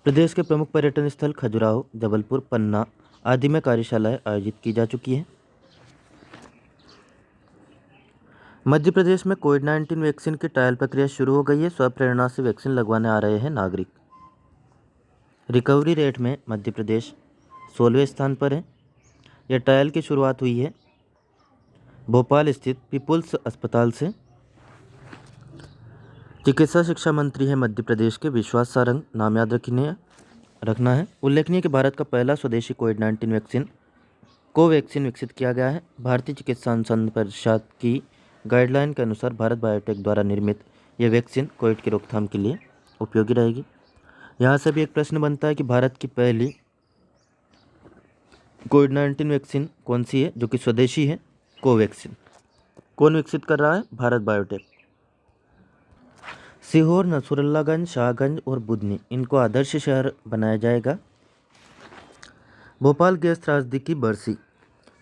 प्रदेश के प्रमुख पर्यटन स्थल खजुराहो, जबलपुर, पन्ना आदि में कार्यशालाएं आयोजित की जा चुकी हैं। मध्य प्रदेश में कोविड-19 वैक्सीन की ट्रायल प्रक्रिया शुरू हो गई है। स्वप्रेरणा से वैक्सीन लगवाने आ रहे हैं नागरिक। रिकवरी रेट में मध्य प्रदेश 16वें स्थान पर है। यह ट्रायल की शुरुआत हुई है भोपाल स्थित पीपुल्स अस्पताल से। चिकित्सा शिक्षा मंत्री है मध्य प्रदेश के विश्वास सारंग, नाम याद रखना है। उल्लेखनीय कि भारत का पहला स्वदेशी कोविड-19 वैक्सीन कोवैक्सीन विकसित किया गया है। भारतीय चिकित्सा अनुसंधान परिषद की गाइडलाइन के अनुसार भारत बायोटेक द्वारा निर्मित यह वैक्सीन कोविड की रोकथाम के लिए उपयोगी रहेगी। यहाँ से भी एक प्रश्न बनता है कि भारत की पहली कोविड-19 वैक्सीन कौन सी है जो कि स्वदेशी है? कोवैक्सीन। कौन विकसित कर रहा है? भारत बायोटेक। सीहोर, नसरुल्लागंज, शाहगंज और बुधनी, इनको आदर्श शहर बनाया जाएगा। भोपाल गैस त्रासदी की बरसी,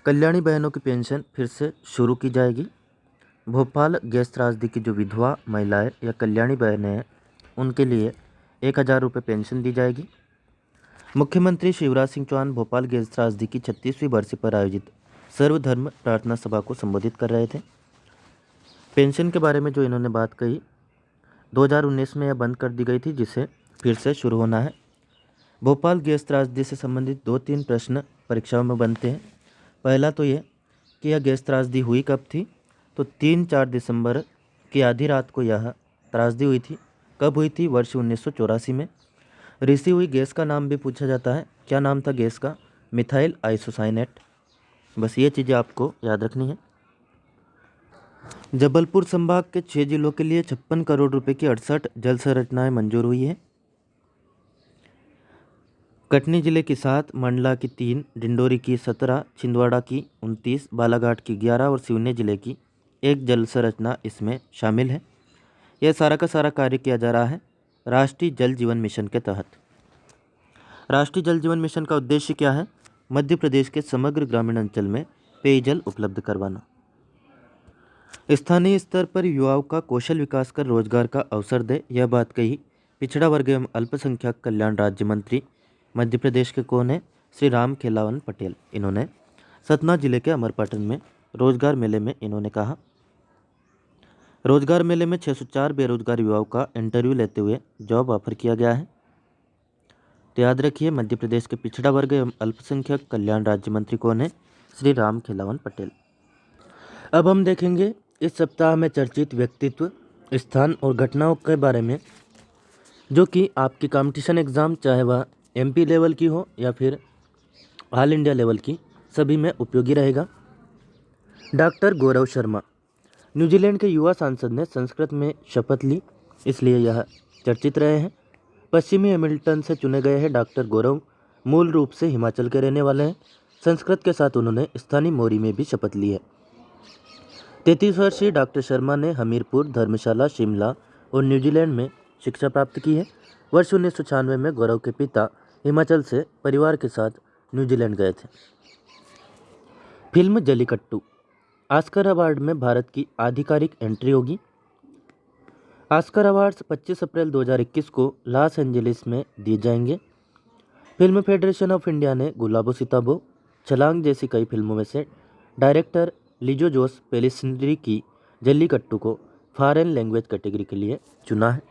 कल्याणी बहनों की पेंशन फिर से शुरू की जाएगी। भोपाल गैस त्रासदी की जो विधवा महिलाएं या कल्याणी बहनें हैं उनके लिए 1000 रुपये पेंशन दी जाएगी। मुख्यमंत्री शिवराज सिंह चौहान भोपाल गैस त्रासदी की 36वीं बरसी पर आयोजित सर्वधर्म प्रार्थना सभा को संबोधित कर रहे थे। पेंशन के बारे में जो इन्होंने बात कही, 2019 में यह बंद कर दी गई थी, जिसे फिर से शुरू होना है। भोपाल गैस त्रासदी से संबंधित 2-3 प्रश्न परीक्षाओं में बनते हैं। पहला तो ये कि यह गैस त्रासदी हुई कब थी, तो 3-4 दिसंबर की आधी रात को यह त्रासदी हुई थी। कब हुई थी? वर्ष 1984 में। रिसी हुई गैस का नाम भी पूछा जाता है। क्या नाम था गैस का? Methyl isocyanate. बस ये चीज़ें आपको याद रखनी है। जबलपुर संभाग के 6 जिलों के लिए 56 करोड़ रुपए की 68 जल संरचनाएं मंजूर हुई है। कटनी जिले की 7, मंडला की 3, डिंडोरी की 17, छिंदवाड़ा की 29, बालाघाट की 11 और सिवनी जिले की 1 जल संरचना इसमें शामिल है। यह सारा का सारा कार्य किया जा रहा है राष्ट्रीय जल जीवन मिशन के तहत। राष्ट्रीय जल जीवन मिशन का उद्देश्य क्या है? मध्य प्रदेश के समग्र ग्रामीण अंचल में पेयजल उपलब्ध करवाना। स्थानीय स्तर पर युवाओं का कौशल विकास कर रोजगार का अवसर दे, यह बात कही पिछड़ा वर्ग एवं अल्पसंख्यक कल्याण राज्य मंत्री मध्य प्रदेश के कौन है? श्री राम खेलावन पटेल। इन्होंने सतना जिले के अमरपाटन में रोजगार मेले में इन्होंने कहा, रोजगार मेले में 604 बेरोजगार युवाओं का इंटरव्यू लेते हुए जॉब ऑफर किया गया है। तो याद रखिए, मध्य प्रदेश के पिछड़ा वर्ग एवं अल्पसंख्यक कल्याण राज्य मंत्री कौन है? श्री राम खेलावन पटेल। अब हम देखेंगे इस सप्ताह में चर्चित व्यक्तित्व, स्थान और घटनाओं के बारे में, जो कि आपकी कंपटीशन एग्ज़ाम, चाहे वह MP लेवल की हो या फिर ऑल इंडिया लेवल की, सभी में उपयोगी रहेगा। डॉक्टर गौरव शर्मा, न्यूजीलैंड के युवा सांसद ने संस्कृत में शपथ ली, इसलिए यह चर्चित रहे हैं। पश्चिमी हैमिल्टन से चुने गए हैं डॉक्टर गौरव मूल रूप से हिमाचल के रहने वाले हैं। संस्कृत के साथ उन्होंने स्थानीय मोरी में भी शपथ ली है। 33 वर्षीय डॉक्टर शर्मा ने हमीरपुर, धर्मशाला, शिमला और न्यूजीलैंड में शिक्षा प्राप्त की है। वर्ष 1996 में गौरव के पिता हिमाचल से परिवार के साथ न्यूजीलैंड गए थे। फिल्म जल्लीकट्टू ऑस्कर अवार्ड में भारत की आधिकारिक एंट्री होगी। ऑस्कर अवार्ड्स 25 अप्रैल 2021 को लॉस एंजलिस में दिए जाएंगे। फिल्म फेडरेशन ऑफ इंडिया ने गुलाबो सिताबो, छलांग जैसी कई फिल्मों में से डायरेक्टर लिजो जोस पेलिस्ट्री की जल्लीकट्टू को फॉरेन लैंग्वेज कैटेगरी के लिए चुना है।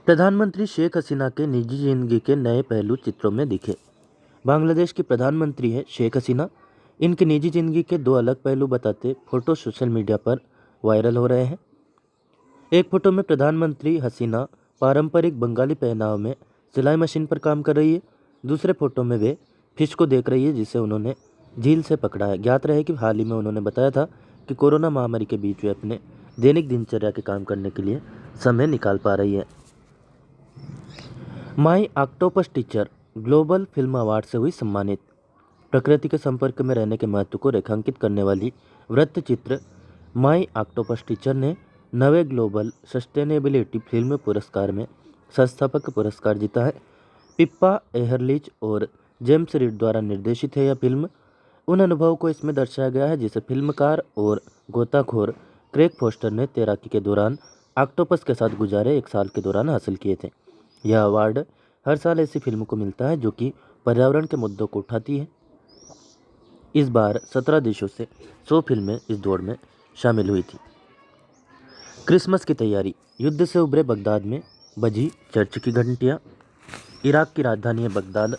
प्रधानमंत्री शेख हसीना के निजी जिंदगी के नए पहलू चित्रों में दिखे। बांग्लादेश की प्रधानमंत्री है शेख हसीना। इनकी निजी जिंदगी के दो अलग पहलू बताते फोटो सोशल मीडिया पर वायरल हो रहे हैं। एक फोटो में प्रधानमंत्री हसीना पारंपरिक बंगाली पहनाव में सिलाई मशीन पर काम कर रही है। दूसरे फोटो में वे फिश को देख रही है जिसे उन्होंने झील से पकड़ा है। ज्ञात रहे कि हाल ही में उन्होंने बताया था कि कोरोना महामारी के बीच वे अपने दैनिक दिनचर्या के काम करने के लिए समय निकाल पा रही है। My octopus teacher global film award से हुई सम्मानित। प्रकृति के संपर्क में रहने के महत्व को रेखांकित करने वाली वृत्तचित्र माई ऑक्टोपस टीचर ने 9वें ग्लोबल सस्टेनेबिलिटी फिल्म पुरस्कार में संस्थापक पुरस्कार जीता है। पिप्पा एहरलिच और जेम्स रीड द्वारा निर्देशित है। यह फिल्म उन अनुभवों को इसमें दर्शाया गया है जिसे फिल्मकार और गोताखोर क्रेग फोस्टर ने तैराकी के दौरान ऑक्टोपस के साथ गुजारे एक साल के दौरान हासिल किए थे। यह अवार्ड हर साल ऐसी फिल्म को मिलता है जो कि पर्यावरण के मुद्दों को उठाती है। इस बार 17 देशों से 100 फिल्में इस दौड़ में शामिल हुई थी। क्रिसमस की तैयारी। युद्ध से उभरे बगदाद में बजी चर्च की घंटियां। इराक की राजधानी है बगदाद।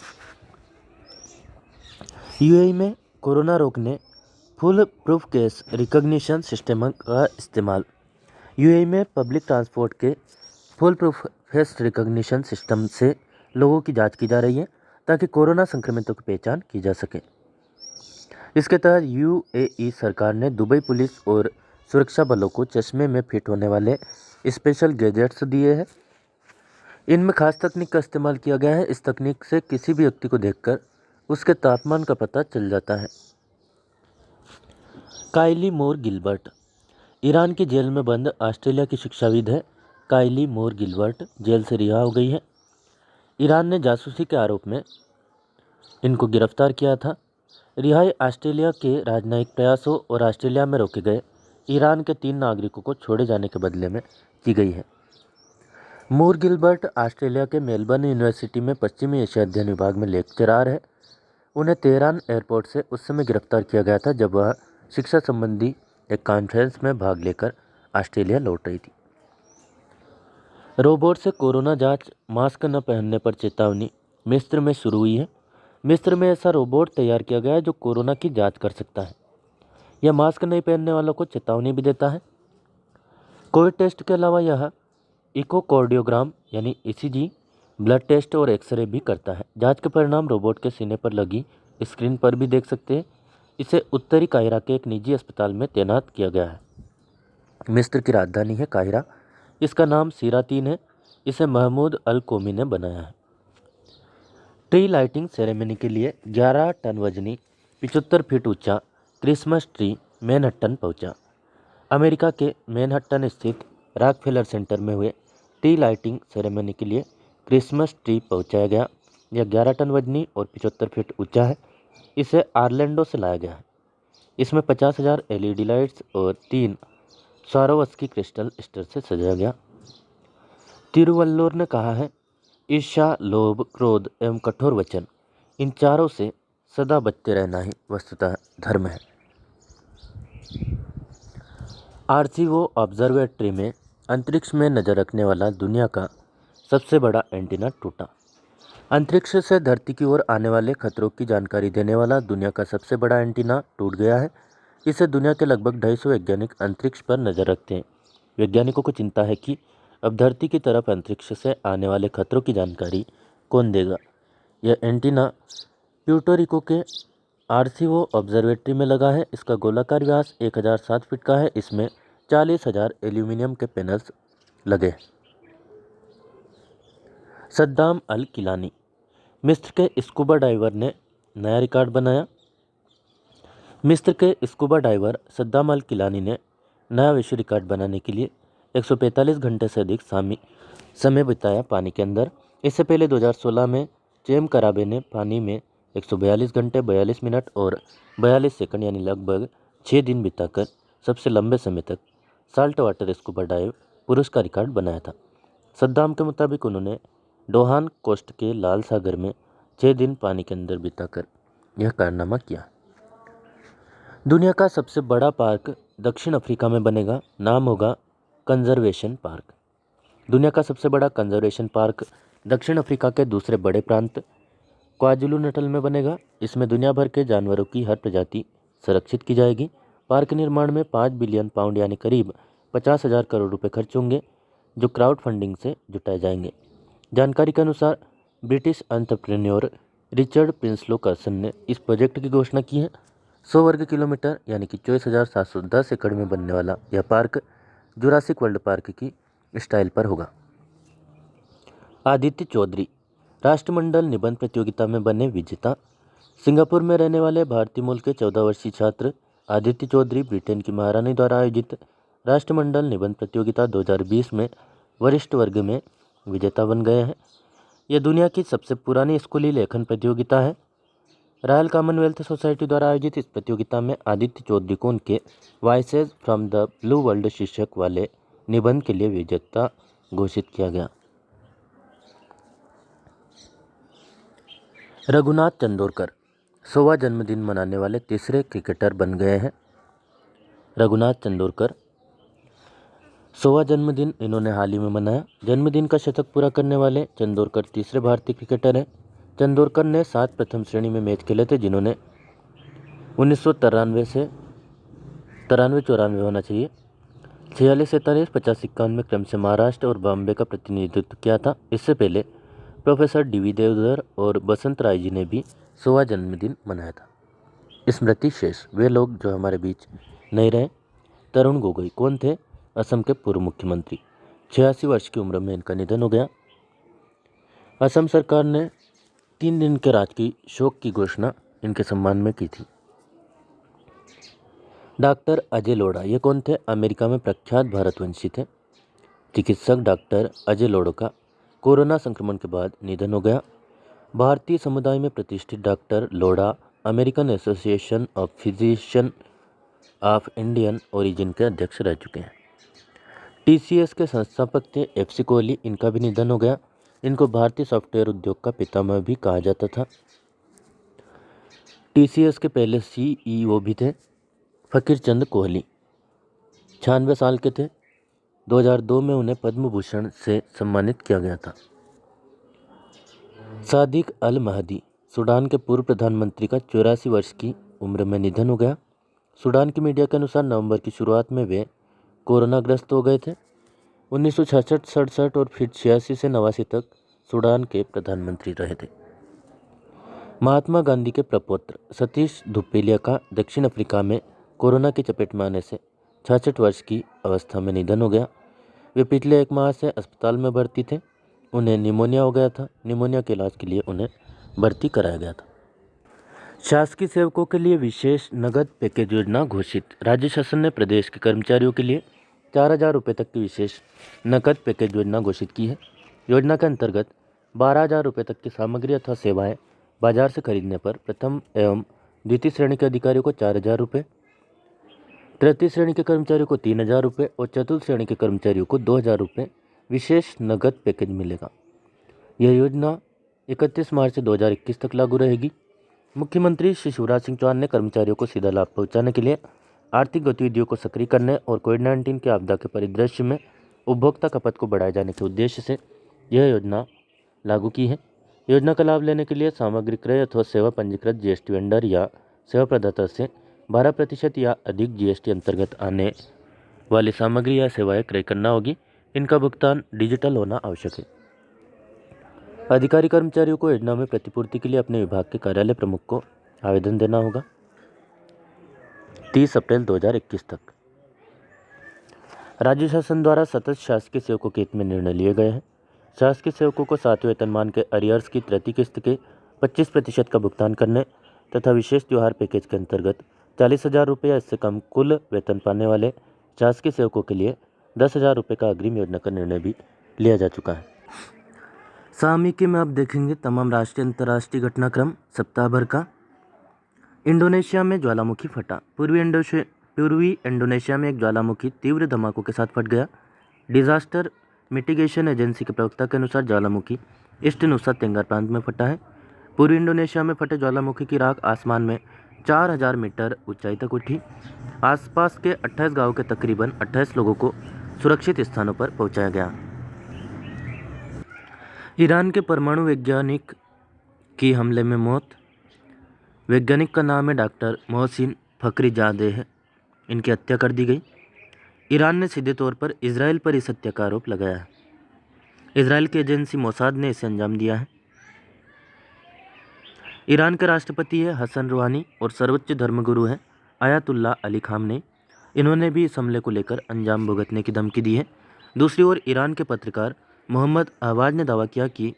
यूएई में कोरोना रोकने full proof case recognition system का इस्तेमाल। यूएई में पब्लिक ट्रांसपोर्ट के full proof face recognition system से लोगों की जांच की जा रही है ताकि कोरोना संक्रमितों की पहचान की जा सके। इसके तहत यूएई सरकार ने दुबई पुलिस और सुरक्षा बलों को चश्मे में फिट होने वाले स्पेशल गैजेट्स दिए हैं। इनमें खास तकनीक का इस्तेमाल किया गया है। इस तकनीक से किसी भी व्यक्ति को देखकर उसके तापमान का पता चल जाता है। काइली मोर गिलबर्ट ईरान की जेल में बंद ऑस्ट्रेलिया की शिक्षाविद है। काइली मोर गिलबर्ट जेल से रिहा हो गई है। ईरान ने जासूसी के आरोप में इनको गिरफ्तार किया था। रिहाई ऑस्ट्रेलिया के राजनयिक प्रयासों और ऑस्ट्रेलिया में रोके गए ईरान के 3 नागरिकों को छोड़े जाने के बदले में की गई है। मूर गिलबर्ट ऑस्ट्रेलिया के मेलबर्न यूनिवर्सिटी में पश्चिमी एशिया अध्ययन विभाग में लेक्चरार है। उन्हें तेहरान एयरपोर्ट से उस समय गिरफ्तार किया गया था जब वह शिक्षा संबंधी एक कॉन्फ्रेंस में भाग लेकर ऑस्ट्रेलिया लौट रही थी। रोबोट से कोरोना जांच। मास्क न पहनने पर चेतावनी मिस्र में शुरू हुई है। मिस्र में ऐसा रोबोट तैयार किया गया है जो कोरोना की जांच कर सकता है। यह मास्क नहीं पहनने वालों को चेतावनी भी देता है। कोविड टेस्ट के अलावा यह इकोकार्डियोग्राम यानी ईसीजी, ब्लड टेस्ट और एक्सरे भी करता है। जांच के परिणाम रोबोट के सीने पर लगी स्क्रीन पर भी देख सकते हैं। इसे उत्तरी काहिरा के एक निजी अस्पताल में तैनात किया गया है। मिस्र की राजधानी है काहिरा। इसका नाम सीरा-3 है। इसे महमूद अल कोमी ने बनाया है। ट्री लाइटिंग सेरेमनी के लिए 11 टन वजनी 75 फीट ऊंचा क्रिसमस ट्री मैनहट्टन पहुंचा। अमेरिका के मैनहट्टन स्थित रॉकफेलर सेंटर में हुए ट्री लाइटिंग सेरेमनी के लिए क्रिसमस ट्री पहुंचाया गया। यह 11 टन वजनी और 75 फीट ऊंचा है। इसे आर्लैंडो से लाया गया है। इसमें 50,000 एलईडी लाइट्स और 3 स्वारोवस्की क्रिस्टल स्टर से सजाया गया। तिरुवल्लोर ने कहा है, ईर्ष्या, लोभ, क्रोध एवं कठोर वचन, इन चारों से सदा बचते रहना ही वस्तुतः धर्म है। आर्सीओ ऑब्जर्वेटरी में अंतरिक्ष में नज़र रखने वाला दुनिया का सबसे बड़ा एंटीना टूटा। अंतरिक्ष से धरती की ओर आने वाले खतरों की जानकारी देने वाला दुनिया का सबसे बड़ा एंटीना टूट गया है। इससे दुनिया के लगभग 250 वैज्ञानिक अंतरिक्ष पर नज़र रखते हैं। वैज्ञानिकों को चिंता है कि अब धरती की तरफ अंतरिक्ष से आने वाले खतरों की जानकारी कौन देगा। यह एंटीना प्यूर्टो के आर्सीओ ऑब्जर्वेटरी में लगा है। इसका गोलाकार व्यास 1007 फीट का है। इसमें 40,000 एल्यूमिनियम के पैनल्स लगे हैं। सद्दाम अल किलानी। मिस्र के स्कूबा डाइवर ने नया रिकॉर्ड बनाया। मिस्र के स्कूबा डाइवर सद्दाम अल किलानी ने नया विश्व रिकॉर्ड बनाने के लिए 145 घंटे से अधिक समय बिताया पानी के अंदर। इससे पहले 2016 में चेम कराबे ने पानी में 142 घंटे 42 मिनट और 42 सेकंड यानी लगभग 6 दिन बिताकर सबसे लंबे समय तक साल्ट वाटर स्कूबा डाइव पुरुष का रिकॉर्ड बनाया था। सद्दाम के मुताबिक उन्होंने डोहान कोस्ट के लाल सागर में 6 दिन पानी के अंदर बिताकर यह कारनामा किया। दुनिया का सबसे बड़ा पार्क दक्षिण अफ्रीका में बनेगा। नाम होगा कंजर्वेशन पार्क। दुनिया का सबसे बड़ा कंजर्वेशन पार्क दक्षिण अफ्रीका के दूसरे बड़े प्रांत क्वाजुलू नटल में बनेगा। इसमें दुनिया भर के जानवरों की हर प्रजाति संरक्षित की जाएगी। पार्क निर्माण में 5 बिलियन पाउंड यानी करीब 50,000 करोड़ रुपए खर्च होंगे, जो क्राउड फंडिंग से जुटाए जाएंगे। जानकारी के अनुसार ब्रिटिश एंटरप्रेन्योर रिचर्ड प्रिंसलो कर्सन ने इस प्रोजेक्ट की घोषणा की है। 100 वर्ग किलोमीटर यानी कि 24,710 एकड़ में बनने वाला यह पार्क जुरासिक वर्ल्ड पार्क की स्टाइल पर होगा। आदित्य चौधरी राष्ट्रमंडल निबंध प्रतियोगिता में बने विजेता। सिंगापुर में रहने वाले भारतीय मूल के 14 वर्षीय छात्र आदित्य चौधरी ब्रिटेन की महारानी द्वारा आयोजित राष्ट्रमंडल निबंध प्रतियोगिता 2020 में वरिष्ठ वर्ग में विजेता बन गए हैं। यह दुनिया की सबसे पुरानी स्कूली लेखन प्रतियोगिता है। रॉयल कॉमनवेल्थ सोसाइटी द्वारा आयोजित इस प्रतियोगिता में आदित्य चौधरी को उनके voices from the blue world शीर्षक वाले निबंध के लिए विजेता घोषित किया गया। रघुनाथ चंदोरकर 100वां जन्मदिन मनाने वाले तीसरे क्रिकेटर बन गए हैं। रघुनाथ चंदोरकर 100वां जन्मदिन इन्होंने हाल ही में मनाया। जन्मदिन का शतक पूरा करने वाले चंदोरकर तीसरे भारतीय क्रिकेटर हैं। चंदोरकर ने 7 प्रथम श्रेणी में मैच खेले थे, जिन्होंने 1993 से 93-94 होना चाहिए 46, 47, 50, 51 में क्रम से महाराष्ट्र और बॉम्बे का प्रतिनिधित्व किया था। इससे पहले प्रोफेसर डी.वी. देवधर और बसंत राय जी ने भी 100वां जन्मदिन मनाया था। स्मृति शेष वे लोग जो हमारे बीच नहीं रहे। तरुण गोगोई कौन थे? असम के पूर्व मुख्यमंत्री। 86 वर्ष की उम्र में इनका निधन हो गया। असम सरकार ने 3 दिन के राजकीय शोक की घोषणा इनके सम्मान में की थी। डॉक्टर अजय लोढ़ा ये कौन थे? अमेरिका में प्रख्यात भारतवंशी थे। चिकित्सक डॉक्टर अजय लोढ़ा का कोरोना संक्रमण के बाद निधन हो गया। भारतीय समुदाय में प्रतिष्ठित doctor Lodha American association of physician of Indian origin के अध्यक्ष रह चुके हैं। टीसीएस के संस्थापक थे एफसी कोहली, इनका भी निधन हो गया। इनको भारतीय सॉफ्टवेयर उद्योग का पितामह भी कहा जाता था। टीसीएस के पहले सीईओ भी थे फकीर चंद कोहली, 96 साल के थे। 2002 में उन्हें पद्म भूषण से सम्मानित किया गया था। सादिक अल महदी सूडान के पूर्व प्रधानमंत्री का 84 वर्ष की उम्र में निधन हो गया। सूडान की मीडिया के अनुसार नवंबर की शुरुआत में वे कोरोनाग्रस्त हो गए थे। 1966-67 और फिर 86 से 89 तक सूडान के प्रधानमंत्री रहे थे। महात्मा गांधी के प्रपौत्र सतीश धुपेलिया का दक्षिण अफ्रीका में कोरोना की चपेट में आने से 66 वर्ष की अवस्था में निधन हो गया। वे पिछले 1 माह से अस्पताल में भर्ती थे। उन्हें निमोनिया हो गया था। निमोनिया के इलाज के लिए उन्हें भर्ती कराया गया था। शासकीय सेवकों के लिए विशेष नगद पैकेज योजना घोषित। राज्य शासन ने प्रदेश के कर्मचारियों के लिए 4,000 रुपये तक की विशेष नकद पैकेज योजना घोषित की है। योजना के अंतर्गत 12,000 रुपये तक की सामग्री अथवा सेवाएं बाजार से खरीदने पर प्रथम एवं द्वितीय श्रेणी के अधिकारियों को 4,000 रुपये, तृतीय श्रेणी के कर्मचारियों को 3,000 रुपये और चतुर्थ श्रेणी के कर्मचारियों को 2,000 रुपये विशेष नगद पैकेज मिलेगा। यह योजना 31 मार्च 2021 तक लागू रहेगी। मुख्यमंत्री श्री शिवराज सिंह चौहान ने कर्मचारियों को सीधा लाभ पहुंचाने के लिए आर्थिक गतिविधियों को सक्रिय करने और कोविड-19 के आपदा के परिदृश्य में उपभोक्ता खपत को बढ़ाए जाने के उद्देश्य से यह योजना लागू की है। योजना का लाभ लेने के लिए सामग्री क्रय अथवा सेवा पंजीकृत जीएसटी वेंडर या सेवा प्रदाता से 12% या अधिक जीएसटी अंतर्गत आने वाली सामग्री या सेवाएं क्रय करना होगी। इनका भुगतान डिजिटल होना आवश्यक है। अधिकारी कर्मचारियों को योजना में प्रतिपूर्ति के लिए अपने विभाग के कार्यालय प्रमुख को आवेदन देना होगा 30 अप्रैल 2021 तक। राज्य शासन द्वारा सतत शासकीय सेवकों के हित में निर्णय लिए गए हैं। शासकीय सेवकों को 7वें वेतनमान के अरियर्स की तृतीय किस्त के 25% का भुगतान करने तथा विशेष त्योहार पैकेज के अंतर्गत 40,000 रुपये या इससे कम कुल वेतन पाने वाले शासकीय सेवकों के लिए 10,000 रुपये का अग्रिम योजना का निर्णय भी लिया जा चुका है। सामयिकी में अब देखेंगे तमाम राष्ट्रीय अंतर्राष्ट्रीय घटनाक्रम सप्ताह भर का। इंडोनेशिया में ज्वालामुखी फटा। पूर्वी इंडोनेशिया में एक ज्वालामुखी तीव्र धमाकों के साथ फट गया। डिजास्टर मिटिगेशन एजेंसी के प्रवक्ता के अनुसार ज्वालामुखी ईस्ट नुसा तेंगर प्रांत में फटा है। पूर्वी इंडोनेशिया में फटे ज्वालामुखी की राख आसमान में 4,000 मीटर ऊंचाई तक उठी। आसपास के 28 गांवों के तकरीबन 28 लोगों को सुरक्षित स्थानों पर पहुंचाया गया। ईरान के परमाणु वैज्ञानिक की हमले में मौत। वैज्ञानिक का नाम है डॉक्टर मोहसिन फखरीजादेह। इनकी हत्या कर दी गई। ईरान ने सीधे तौर पर इजराइल पर इस हत्या का आरोप लगाया है। इजराइल की एजेंसी मोसाद ने इसे अंजाम दिया है। ईरान के राष्ट्रपति है हसन रूहानी और सर्वोच्च धर्मगुरु है आयतुल्लाह अली खामनेई। इन्होंने भी इस हमले को लेकर अंजाम भुगतने की धमकी दी है। दूसरी ओर ईरान के पत्रकार मोहम्मद अहवाज ने दावा किया कि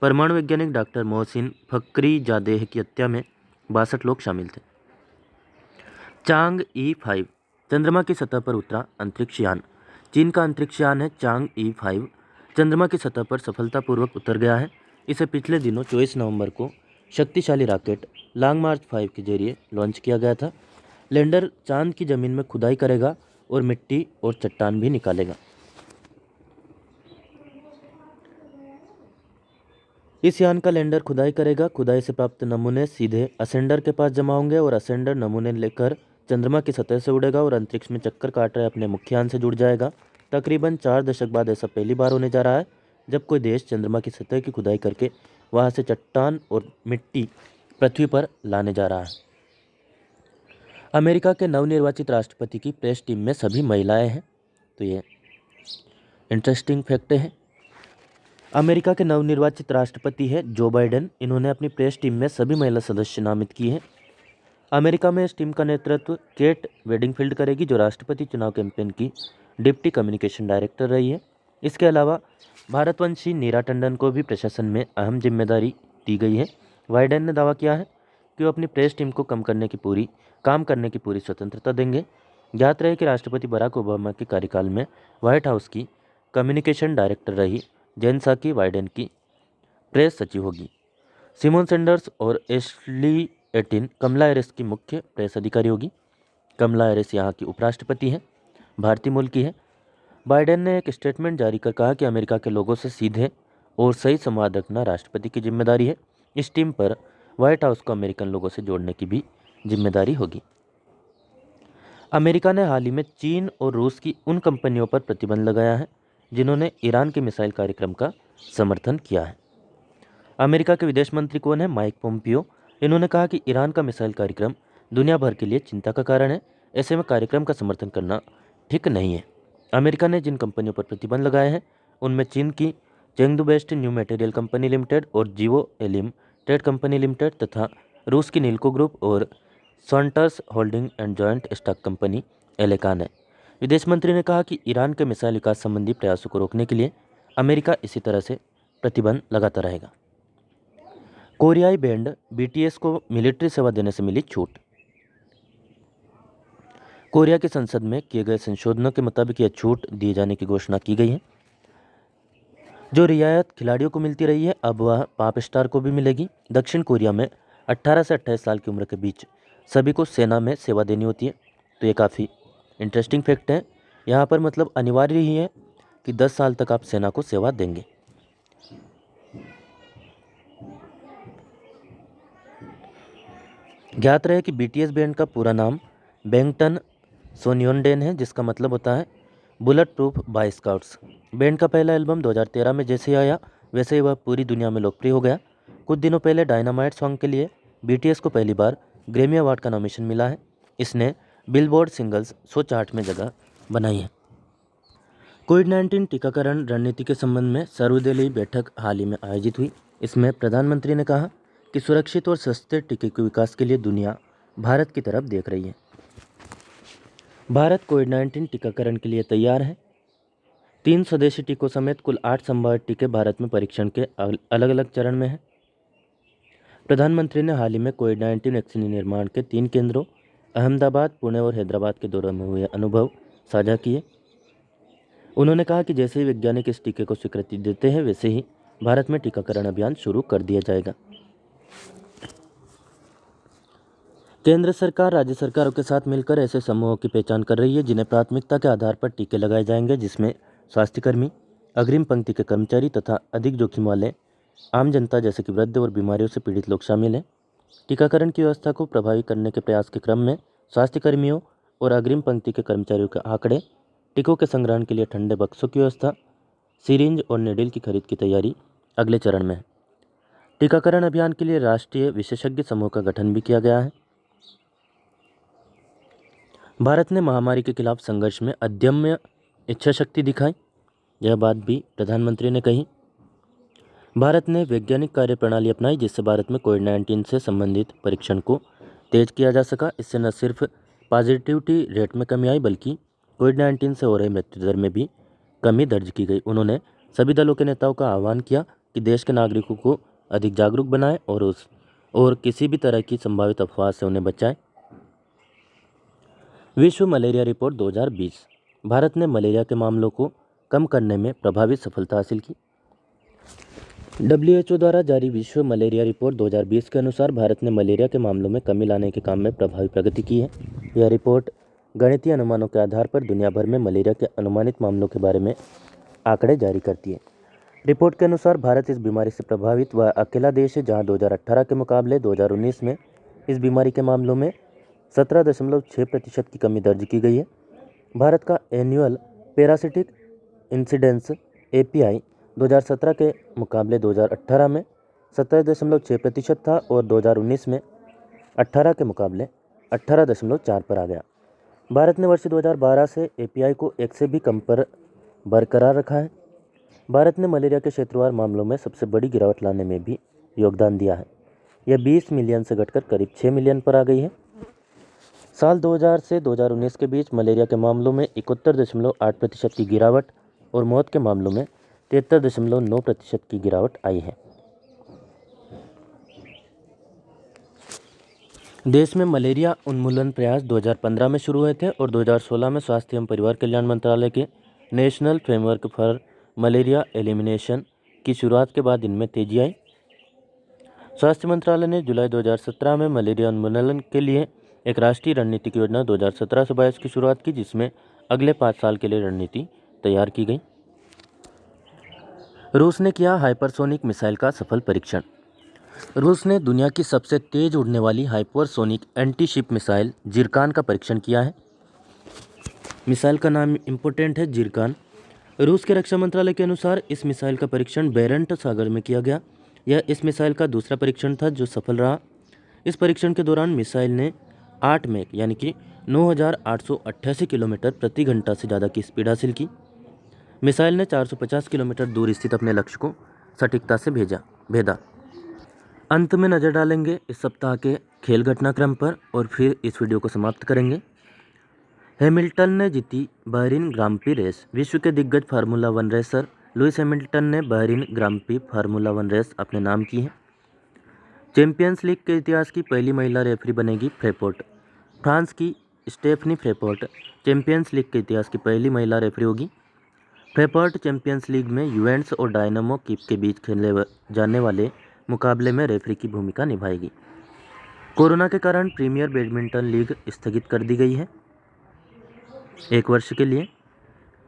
परमाणु वैज्ञानिक डॉक्टर मोहसिन फखरीजादेह की हत्या में 62 लोग शामिल थे। चांग-ई 5 चंद्रमा की सतह पर उतरा अंतरिक्ष यान। चीन का अंतरिक्ष यान है चांग-ई 5 चंद्रमा की सतह पर सफलतापूर्वक उतर गया है। इसे पिछले दिनों 24 नवंबर को शक्तिशाली रॉकेट लॉन्ग मार्च 5 के जरिए लॉन्च किया गया था। लैंडर चांद की जमीन में खुदाई करेगा और मिट्टी और चट्टान भी निकालेगा। इस यान का लैंडर खुदाई करेगा। खुदाई से प्राप्त नमूने सीधे असेंडर के पास जमा होंगे और असेंडर नमूने लेकर चंद्रमा की सतह से उड़ेगा और अंतरिक्ष में चक्कर काट रहे अपने मुख्य यान से जुड़ जाएगा। तकरीबन 4 दशक बाद ऐसा पहली बार होने जा रहा है जब कोई देश चंद्रमा की सतह की खुदाई करके वहां से चट्टान और मिट्टी पृथ्वी पर लाने जा रहा है। अमेरिका के नवनिर्वाचित राष्ट्रपति की प्रेस टीम में सभी महिलाएं हैं। तो ये इंटरेस्टिंग फैक्ट है। अमेरिका के नवनिर्वाचित राष्ट्रपति है जो बाइडेन। इन्होंने अपनी प्रेस टीम में सभी महिला सदस्य नामित किए हैं। अमेरिका में इस टीम का नेतृत्व केट वेडिंगफील्ड करेगी जो राष्ट्रपति चुनाव कैंपेन की डिप्टी कम्युनिकेशन डायरेक्टर रही है। इसके अलावा भारतवंशी नीरा टंडन को भी प्रशासन में अहम जिम्मेदारी दी गई है। बाइडेन ने दावा किया है कि वो अपनी प्रेस टीम को काम करने की पूरी स्वतंत्रता देंगे। ज्ञात रहे कि राष्ट्रपति बराक ओबामा के कार्यकाल में व्हाइट हाउस की कम्युनिकेशन डायरेक्टर रही जेन साकी बाइडेन की प्रेस सचिव होगी। सिमोन सैंडर्स और एशली एटिन कमला हैरिस की मुख्य प्रेस अधिकारी होगी। कमला हैरिस यहाँ की उपराष्ट्रपति हैं, भारतीय मूल की है। बाइडेन ने एक स्टेटमेंट जारी कर कहा कि अमेरिका के लोगों से सीधे और सही संवाद रखना राष्ट्रपति की जिम्मेदारी है। इस टीम पर व्हाइट हाउस को अमेरिकन लोगों से जोड़ने की भी जिम्मेदारी होगी। अमेरिका ने हाल ही में चीन और रूस की उन कंपनियों पर प्रतिबंध लगाया है जिन्होंने ईरान के मिसाइल कार्यक्रम का समर्थन किया है। अमेरिका के विदेश मंत्री कौन है? Mike Pompeo. इन्होंने कहा कि ईरान का मिसाइल कार्यक्रम दुनिया भर के लिए चिंता का कारण है। ऐसे में कार्यक्रम का समर्थन करना ठीक नहीं है। अमेरिका ने जिन कंपनियों पर प्रतिबंध लगाए हैं उनमें चीन की Chengdu based new material company limited और जिवो एलिम ट्रेड कंपनी लिमिटेड तथा रूस की नीलको ग्रुप और सॉन्टर्स holding and joint stock company एलेकान है। विदेश मंत्री ने कहा कि ईरान के मिसाइल विकास संबंधी प्रयासों को रोकने के लिए अमेरिका इसी तरह से प्रतिबंध लगाता रहेगा। कोरियाई बैंड BTS को मिलिट्री सेवा देने से मिली छूट। कोरिया की संसद में किए गए संशोधनों के मुताबिक यह छूट दिए जाने की घोषणा की गई है। जो रियायत खिलाड़ियों को मिलती रही है अब वह पॉप स्टार को भी मिलेगी। दक्षिण कोरिया में 18 से 28 साल की उम्र के बीच सभी को सेना में सेवा देनी होती है। तो ये काफ़ी इंटरेस्टिंग फैक्ट है। यहाँ पर मतलब अनिवार्य ही है कि 10 साल तक आप सेना को सेवा देंगे। ज्ञात रहे कि BTS बैंड का पूरा नाम बैंगटन सोन्योनडेन है जिसका मतलब होता है bullet proof boy scouts. Band का पहला एल्बम 2013 में जैसे आया वैसे ही वह पूरी दुनिया में लोकप्रिय हो गया। कुछ दिनों पहले डायनामाइट सॉन्ग के लिए BTS को पहली बार ग्रैमी अवार्ड का नॉमिनेशन मिला है। इसने बिलबोर्ड सिंगल्स 100 चार्ट में जगह बनाई है। कोविड-19 टीकाकरण रणनीति के संबंध में सर्वदलीय बैठक हाल ही में आयोजित हुई। इसमें प्रधानमंत्री ने कहा कि सुरक्षित और सस्ते टीके के विकास के लिए दुनिया भारत की तरफ देख रही है। भारत कोविड-19 टीकाकरण के लिए तैयार है। 3 स्वदेशी टीकों समेत कुल 8 संभावित टीके भारत में परीक्षण के अलग अलग चरण में हैं। प्रधानमंत्री ने हाल ही में कोविड-19 वैक्सीन निर्माण के 3 केंद्रों अहमदाबाद, पुणे और हैदराबाद के दौरे में हुए अनुभव साझा किए। उन्होंने कहा कि जैसे ही वैज्ञानिक इस टीके को स्वीकृति देते हैं, वैसे ही भारत में टीकाकरण अभियान शुरू कर दिया जाएगा। केंद्र सरकार राज्य सरकारों के साथ मिलकर ऐसे समूहों की पहचान कर रही है जिन्हें प्राथमिकता के आधार पर टीके लगाए जाएंगे, जिसमें स्वास्थ्यकर्मी, अग्रिम पंक्ति के कर्मचारी तथा अधिक जोखिम वाले आम जनता जैसे कि वृद्ध और बीमारियों से पीड़ित लोग शामिल हैं। टीकाकरण की व्यवस्था को प्रभावी करने के प्रयास के क्रम में स्वास्थ्यकर्मियों और अग्रिम पंक्ति के कर्मचारियों के आंकड़े, टीकों के संग्रहण के लिए ठंडे बक्सों की व्यवस्था, सिरिंज और नेडिल की खरीद की तैयारी अगले चरण में है। टीकाकरण अभियान के लिए राष्ट्रीय विशेषज्ञ समूह का गठन भी किया गया है। भारत ने महामारी के खिलाफ संघर्ष में अदम्य इच्छा शक्ति दिखाई, यह बात भी प्रधानमंत्री ने कही। भारत ने वैज्ञानिक कार्यप्रणाली अपनाई जिससे भारत में कोविड-19 से संबंधित परीक्षण को तेज किया जा सका। इससे न सिर्फ पॉजिटिविटी रेट में कमी आई बल्कि कोविड-19 से हो रही मृत्यु दर में भी कमी दर्ज की गई। उन्होंने सभी दलों के नेताओं का आह्वान किया कि देश के नागरिकों को अधिक जागरूक बनाएं और किसी भी तरह की संभावित अफवाह से उन्हें बचाएं। विश्व मलेरिया रिपोर्ट 2020। भारत ने मलेरिया के मामलों को कम करने में प्रभावी सफलता हासिल की। WHO द्वारा जारी विश्व मलेरिया रिपोर्ट 2020 के अनुसार भारत ने मलेरिया के मामलों में कमी लाने के काम में प्रभावी प्रगति की है। यह रिपोर्ट गणितीय अनुमानों के आधार पर दुनिया भर में मलेरिया के अनुमानित मामलों के बारे में आंकड़े जारी करती है। रिपोर्ट के अनुसार भारत इस बीमारी से प्रभावित वह अकेला देश है जहां 2018 के मुकाबले 2019 में इस बीमारी के मामलों में 17.6% की कमी दर्ज की गई है। भारत का एनुअल पैरासिटिक इंसिडेंस API 2017 के मुकाबले 2018 में 17.6% था और 2019 में 18 के मुकाबले 18.4 पर आ गया। भारत ने वर्ष 2012 से API को 1 से भी कम पर बरकरार रखा है। भारत ने मलेरिया के क्षेत्रवार मामलों में सबसे बड़ी गिरावट लाने में भी योगदान दिया है। यह 20 मिलियन से घटकर करीब 6 मिलियन पर आ गई है। साल 2000 से 2019 के बीच मलेरिया के मामलों में 71.8% की गिरावट और मौत के मामलों में 73.9% की गिरावट आई है। देश में मलेरिया उन्मूलन प्रयास 2015 में शुरू हुए थे और 2016 में स्वास्थ्य एवं परिवार कल्याण मंत्रालय के national framework for malaria elimination की शुरुआत के बाद इनमें तेजी आई। स्वास्थ्य मंत्रालय ने जुलाई 2017 में मलेरिया उन्मूलन के लिए एक राष्ट्रीय रणनीतिक योजना 2017 से 22 की शुरुआत की, जिसमें अगले 5 साल के लिए रणनीति तैयार की गई। रूस ने किया हाइपरसोनिक मिसाइल का सफल परीक्षण। रूस ने दुनिया की सबसे तेज उड़ने वाली हाइपरसोनिक एंटी-शिप मिसाइल जिरकान का परीक्षण किया है। मिसाइल का नाम इम्पोर्टेंट है, जिरकान। रूस के रक्षा मंत्रालय के अनुसार इस मिसाइल का परीक्षण बेरेंट सागर में किया गया। यह इस मिसाइल का दूसरा परीक्षण था जो सफल रहा। इस परीक्षण के दौरान मिसाइल ने 8 मैक यानी कि 9,888 किलोमीटर प्रति घंटा से ज़्यादा की स्पीड हासिल की। मिसाइल ने 450 किलोमीटर दूर स्थित अपने लक्ष्य को सटीकता से भेदा। अंत में नज़र डालेंगे इस सप्ताह के खेल घटनाक्रम पर और फिर इस वीडियो को समाप्त करेंगे। हैमिल्टन ने जीती बहरीन ग्रां प्री रेस। विश्व के दिग्गज फार्मूला 1 रेसर लुइस हैमिल्टन ने बहरीन ग्रां प्री फार्मूला 1 रेस अपने नाम की है। चैंपियंस लीग के इतिहास की पहली महिला रेफरी बनेगी फ्रेपोर्ट। फ्रांस की स्टेफनी फ्रेपोर्ट चैंपियंस लीग के इतिहास की पहली महिला रेफरी होगी। फ्रेपोर्ट चैंपियंस लीग में यूवेंट्स और डायनामो कीव के बीच खेले जाने वाले मुकाबले में रेफरी की भूमिका निभाएगी। कोरोना के कारण प्रीमियर बैडमिंटन लीग स्थगित कर दी गई है 1 वर्ष के लिए।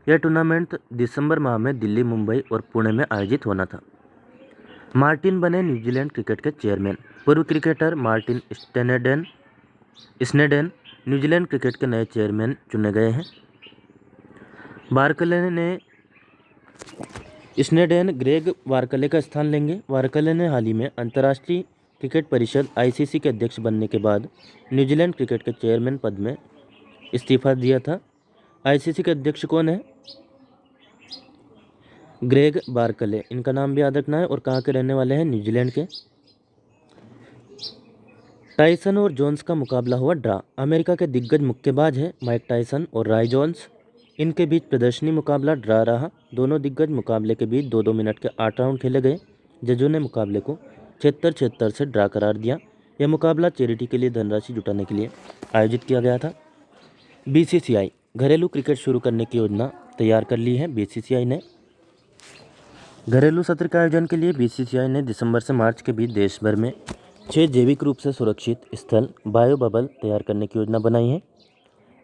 यह टूर्नामेंट दिसंबर माह में दिल्ली, मुंबई और पुणे में आयोजित होना था। मार्टिन बने न्यूजीलैंड क्रिकेट के चेयरमैन। पूर्व cricketer Martin Snedden New Zealand cricket के नए चेयरमैन चुने गए हैं। स्नेडन ग्रेग वार्कले का स्थान लेंगे। वार्कले ने हाल ही में अंतर्राष्ट्रीय क्रिकेट परिषद ICC के अध्यक्ष बनने के बाद न्यूजीलैंड क्रिकेट के चेयरमैन पद में इस्तीफा दिया था। ICC के अध्यक्ष कौन है? ग्रेग वार्कले। इनका नाम भी याद रखना है। और कहाँ के रहने वाले हैं? न्यूजीलैंड के। टाइसन और जोन्स का मुकाबला हुआ ड्रा। अमेरिका के दिग्गज मुक्केबाज हैं माइक टाइसन और रॉय जोन्स। इनके बीच प्रदर्शनी मुकाबला ड्रा रहा। दोनों दिग्गज मुकाबले के बीच 2-2 मिनट के 8 राउंड खेले गए। जजों ने मुकाबले को 76-76 से ड्रा करार दिया। यह मुकाबला चैरिटी के लिए धनराशि जुटाने के लिए आयोजित किया गया था। बीसीसीआई घरेलू क्रिकेट शुरू करने की योजना तैयार कर ली है। बीसीसीआई ने घरेलू सत्र के आयोजन के लिए बीसीसीआई ने दिसंबर से मार्च के बीच देश भर में 6 जैविक रूप से सुरक्षित स्थल बायो बबल तैयार करने की योजना बनाई है।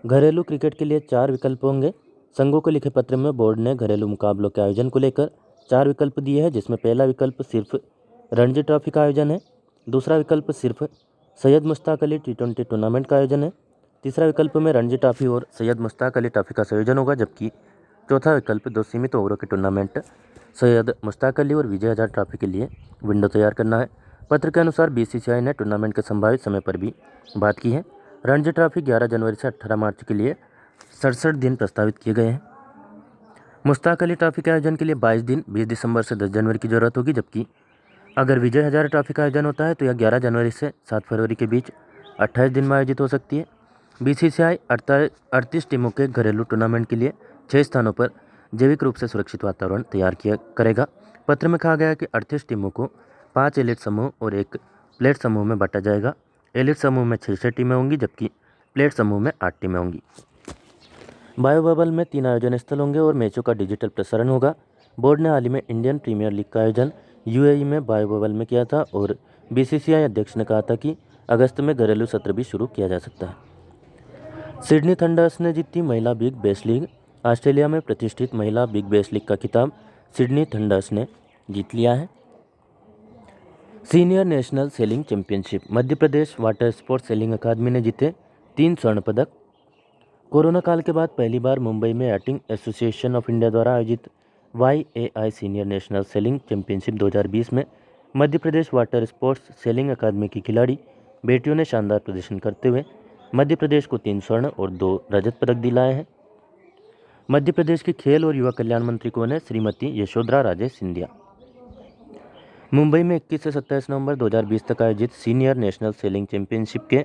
घरेलू क्रिकेट के लिए 4 विकल्प होंगे। संघों को लिखे पत्र में बोर्ड ने घरेलू मुकाबलों के आयोजन को लेकर 4 विकल्प दिए हैं, जिसमें पहला विकल्प सिर्फ रणजी ट्रॉफी का आयोजन है। दूसरा विकल्प सिर्फ सैयद मुश्ताक अली टी20 टूर्नामेंट का आयोजन है। तीसरा विकल्प में रणजी ट्रॉफी और सैयद मुश्ताक अली ट्रॉफी का संयोजन होगा, जबकि चौथा विकल्प 2 सीमित ओवरों के टूर्नामेंट सैयद मुश्ताक अली और विजय हजारे ट्रॉफी के लिए विंडो तैयार करना है। पत्र के अनुसार बीसीसीआई ने टूर्नामेंट के संभावित समय पर भी बात की है। रणजी ट्रॉफी 11 जनवरी से 18 मार्च के लिए 67 दिन प्रस्तावित किए गए हैं। मुश्ताक अली ट्रॉफी के आयोजन के लिए 22 दिन 20 दिसंबर से 10 जनवरी की जरूरत होगी, जबकि अगर विजय हजारे ट्रॉफी का आयोजन होता है तो यह 11 जनवरी से 7 फरवरी के बीच 28 दिन में आयोजित हो सकती है। बीसीसीआई 38 टीमों के घरेलू टूर्नामेंट के लिए 6 स्थानों पर जैविक रूप से सुरक्षित वातावरण तैयार किया करेगा। पत्र में कहा गया है कि 38 टीमों को 5 एलिट समूह और 1 प्लेट समूह में बांटा जाएगा। एलिट समूह में 6 टीमें होंगी, जबकि प्लेट समूह में 8 टीमें होंगी। बायो बबल में 3 आयोजन स्थल होंगे और मैचों का डिजिटल प्रसारण होगा। बोर्ड ने हाल ही में इंडियन प्रीमियर लीग का आयोजन यूएई में बायो बबल में किया था और बीसीसीआई अध्यक्ष ने कहा था कि अगस्त में घरेलू सत्र भी शुरू किया जा सकता है। सिडनी थंडर्स ने जीती महिला बिग बैश लीग। ऑस्ट्रेलिया में प्रतिष्ठित महिला बिग बैश लीग का खिताब सिडनी थंडर्स ने जीत लिया है। Senior national selling championship Madhya Pradesh water sports selling अकादमी ने जीते 3 स्वर्ण पदक। कोरोना काल के बाद पहली बार मुंबई में याटिंग एसोसिएशन ऑफ इंडिया द्वारा आयोजित YAI senior national selling championship 2020 में Madhya Pradesh water sports selling अकादमी की खिलाड़ी बेटियों ने शानदार प्रदर्शन करते हुए मध्य प्रदेश को 3 स्वर्ण और 2 रजत पदक दिलाए हैं। मध्य प्रदेश के खेल और युवा कल्याण मंत्री कौन है? श्रीमती यशोधरा राजे सिंधिया। मुंबई में 21 से 27 नवंबर 2020 तक आयोजित सीनियर नेशनल सेलिंग चैंपियनशिप के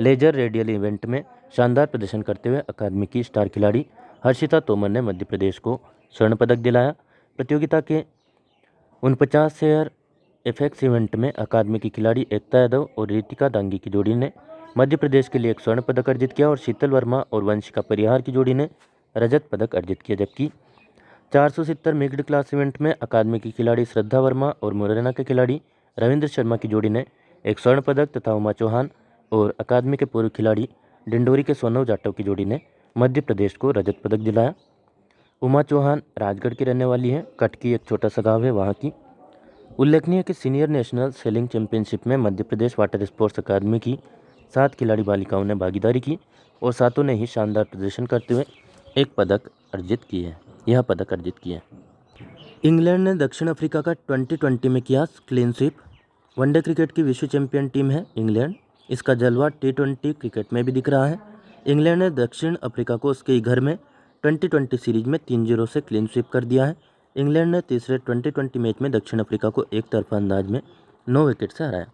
लेजर रेडियल इवेंट में शानदार प्रदर्शन करते हुए अकादमी की स्टार खिलाड़ी हर्षिता तोमर ने मध्य प्रदेश को स्वर्ण पदक दिलाया। प्रतियोगिता के 49 शेयर एफएक्स इवेंट में अकादमी की खिलाड़ी एकता यादव और रितिका दांगी की जोड़ी ने मध्य प्रदेश के लिए 1 स्वर्ण पदक अर्जित किया और शीतल वर्मा और वंशिका परिहार की जोड़ी ने रजत पदक अर्जित किया, जबकि 470 मिक्स्ड क्लास इवेंट में अकादमी की खिलाड़ी श्रद्धा वर्मा और मुरैना के खिलाड़ी रविंद्र शर्मा की जोड़ी ने 1 स्वर्ण पदक तथा उमा चौहान और अकादमी के पूर्व खिलाड़ी डिंडोरी के सोनव जाटव की जोड़ी ने मध्य प्रदेश को रजत पदक दिलाया। उमा चौहान राजगढ़ की रहने वाली हैं। कटकी एक छोटा सा गाँव है वहाँ की। उल्लेखनीय है कि सीनियर नेशनल सेलिंग चैंपियनशिप में Madhya Pradesh water sports academy की 7 खिलाड़ी बालिकाओं ने भागीदारी की और 7 ने ही शानदार प्रदर्शन करते हुए यह पदक अर्जित किए हैं। इंग्लैंड ने दक्षिण अफ्रीका का 2020 में किया क्लीन स्वीप। वनडे क्रिकेट की विश्व चैंपियन टीम है इंग्लैंड। इसका जलवा T20 क्रिकेट में भी दिख रहा है। इंग्लैंड ने दक्षिण अफ्रीका को उसके घर में 2020 सीरीज में 3-0 से क्लीन स्वीप कर दिया है। इंग्लैंड ने तीसरे 2020 मैच में दक्षिण अफ्रीका को एक तरफा अंदाज में 9 विकेट से हराया।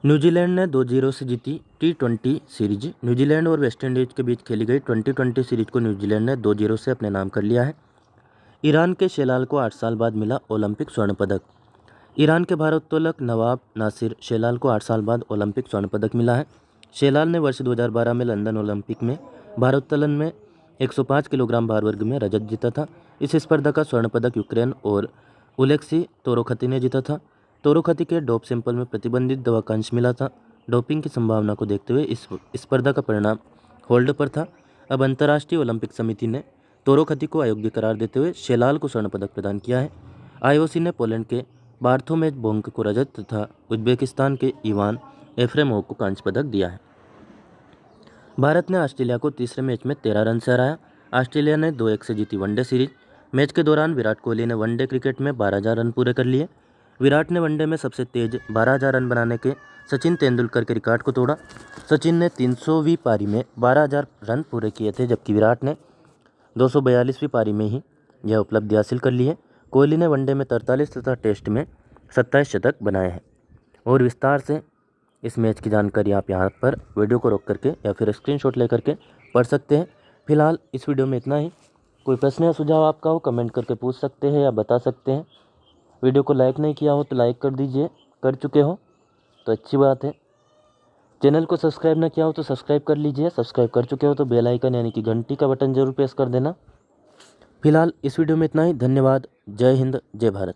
न्यूजीलैंड ने 2-0 से जीती T20 सीरीज। न्यूजीलैंड और वेस्टइंडीज के बीच खेली गई 2020 सीरीज को न्यूजीलैंड ने 2-0 से अपने नाम कर लिया है। ईरान के शेलाल को 8 साल बाद मिला ओलंपिक स्वर्ण पदक। ईरान के भारोत्तोलक नवाब नासिर शेलाल को 8 साल बाद ओलंपिक स्वर्ण पदक मिला है। शेलाल ने वर्ष 2012 में लंदन ओलंपिक में भारोत्तोलन में 105 किलोग्राम भार वर्ग में रजत जीता था। इस स्पर्धा का स्वर्ण पदक यूक्रेन और उलेक्सी तोरोखती ने जीता था। तोरोखती के डोप सैंपल में प्रतिबंधित दवा का अंश मिला था। डोपिंग की संभावना को देखते हुए इस स्पर्धा का परिणाम होल्ड पर था। अब अंतर्राष्ट्रीय ओलंपिक समिति ने तोरोखती को अयोग्य करार देते हुए शेलाल को स्वर्ण पदक प्रदान किया है। आईओसी ने पोलैंड के बार्थोमेज बोंक को रजत तथा उज्बेकिस्तान के इवान एफ्रेमोव को कांस्य पदक दिया है। भारत ने ऑस्ट्रेलिया को तीसरे मैच में 13 रन से हराया। ऑस्ट्रेलिया ने 2-1 से जीती वनडे सीरीज। मैच के दौरान विराट कोहली ने वनडे क्रिकेट में 12,000 रन पूरे कर लिए। विराट ने वनडे में सबसे तेज 12,000 रन बनाने के सचिन तेंदुलकर के रिकॉर्ड को तोड़ा। सचिन ने 300वीं पारी में 12,000 रन पूरे किए थे, जबकि विराट ने 242वीं पारी में ही यह उपलब्धि हासिल कर ली है। कोहली ने वनडे में 43 तथा टेस्ट में 27 शतक बनाए हैं। और विस्तार से इस मैच की जानकारी आप यहाँ पर वीडियो को रोक करके या फिर स्क्रीनशॉट लेकर के पढ़ सकते हैं। फिलहाल इस वीडियो में इतना ही। कोई प्रश्न या सुझाव आपका हो कमेंट करके पूछ सकते हैं या बता सकते हैं। वीडियो को लाइक नहीं किया हो तो लाइक कर दीजिए, कर चुके हो तो अच्छी बात है। चैनल को सब्सक्राइब ना किया हो तो सब्सक्राइब कर लीजिए, सब्सक्राइब कर चुके हो तो बेल आइकन यानी कि घंटी का बटन जरूर प्रेस कर देना। फिलहाल इस वीडियो में इतना ही। धन्यवाद। जय हिंद, जय भारत।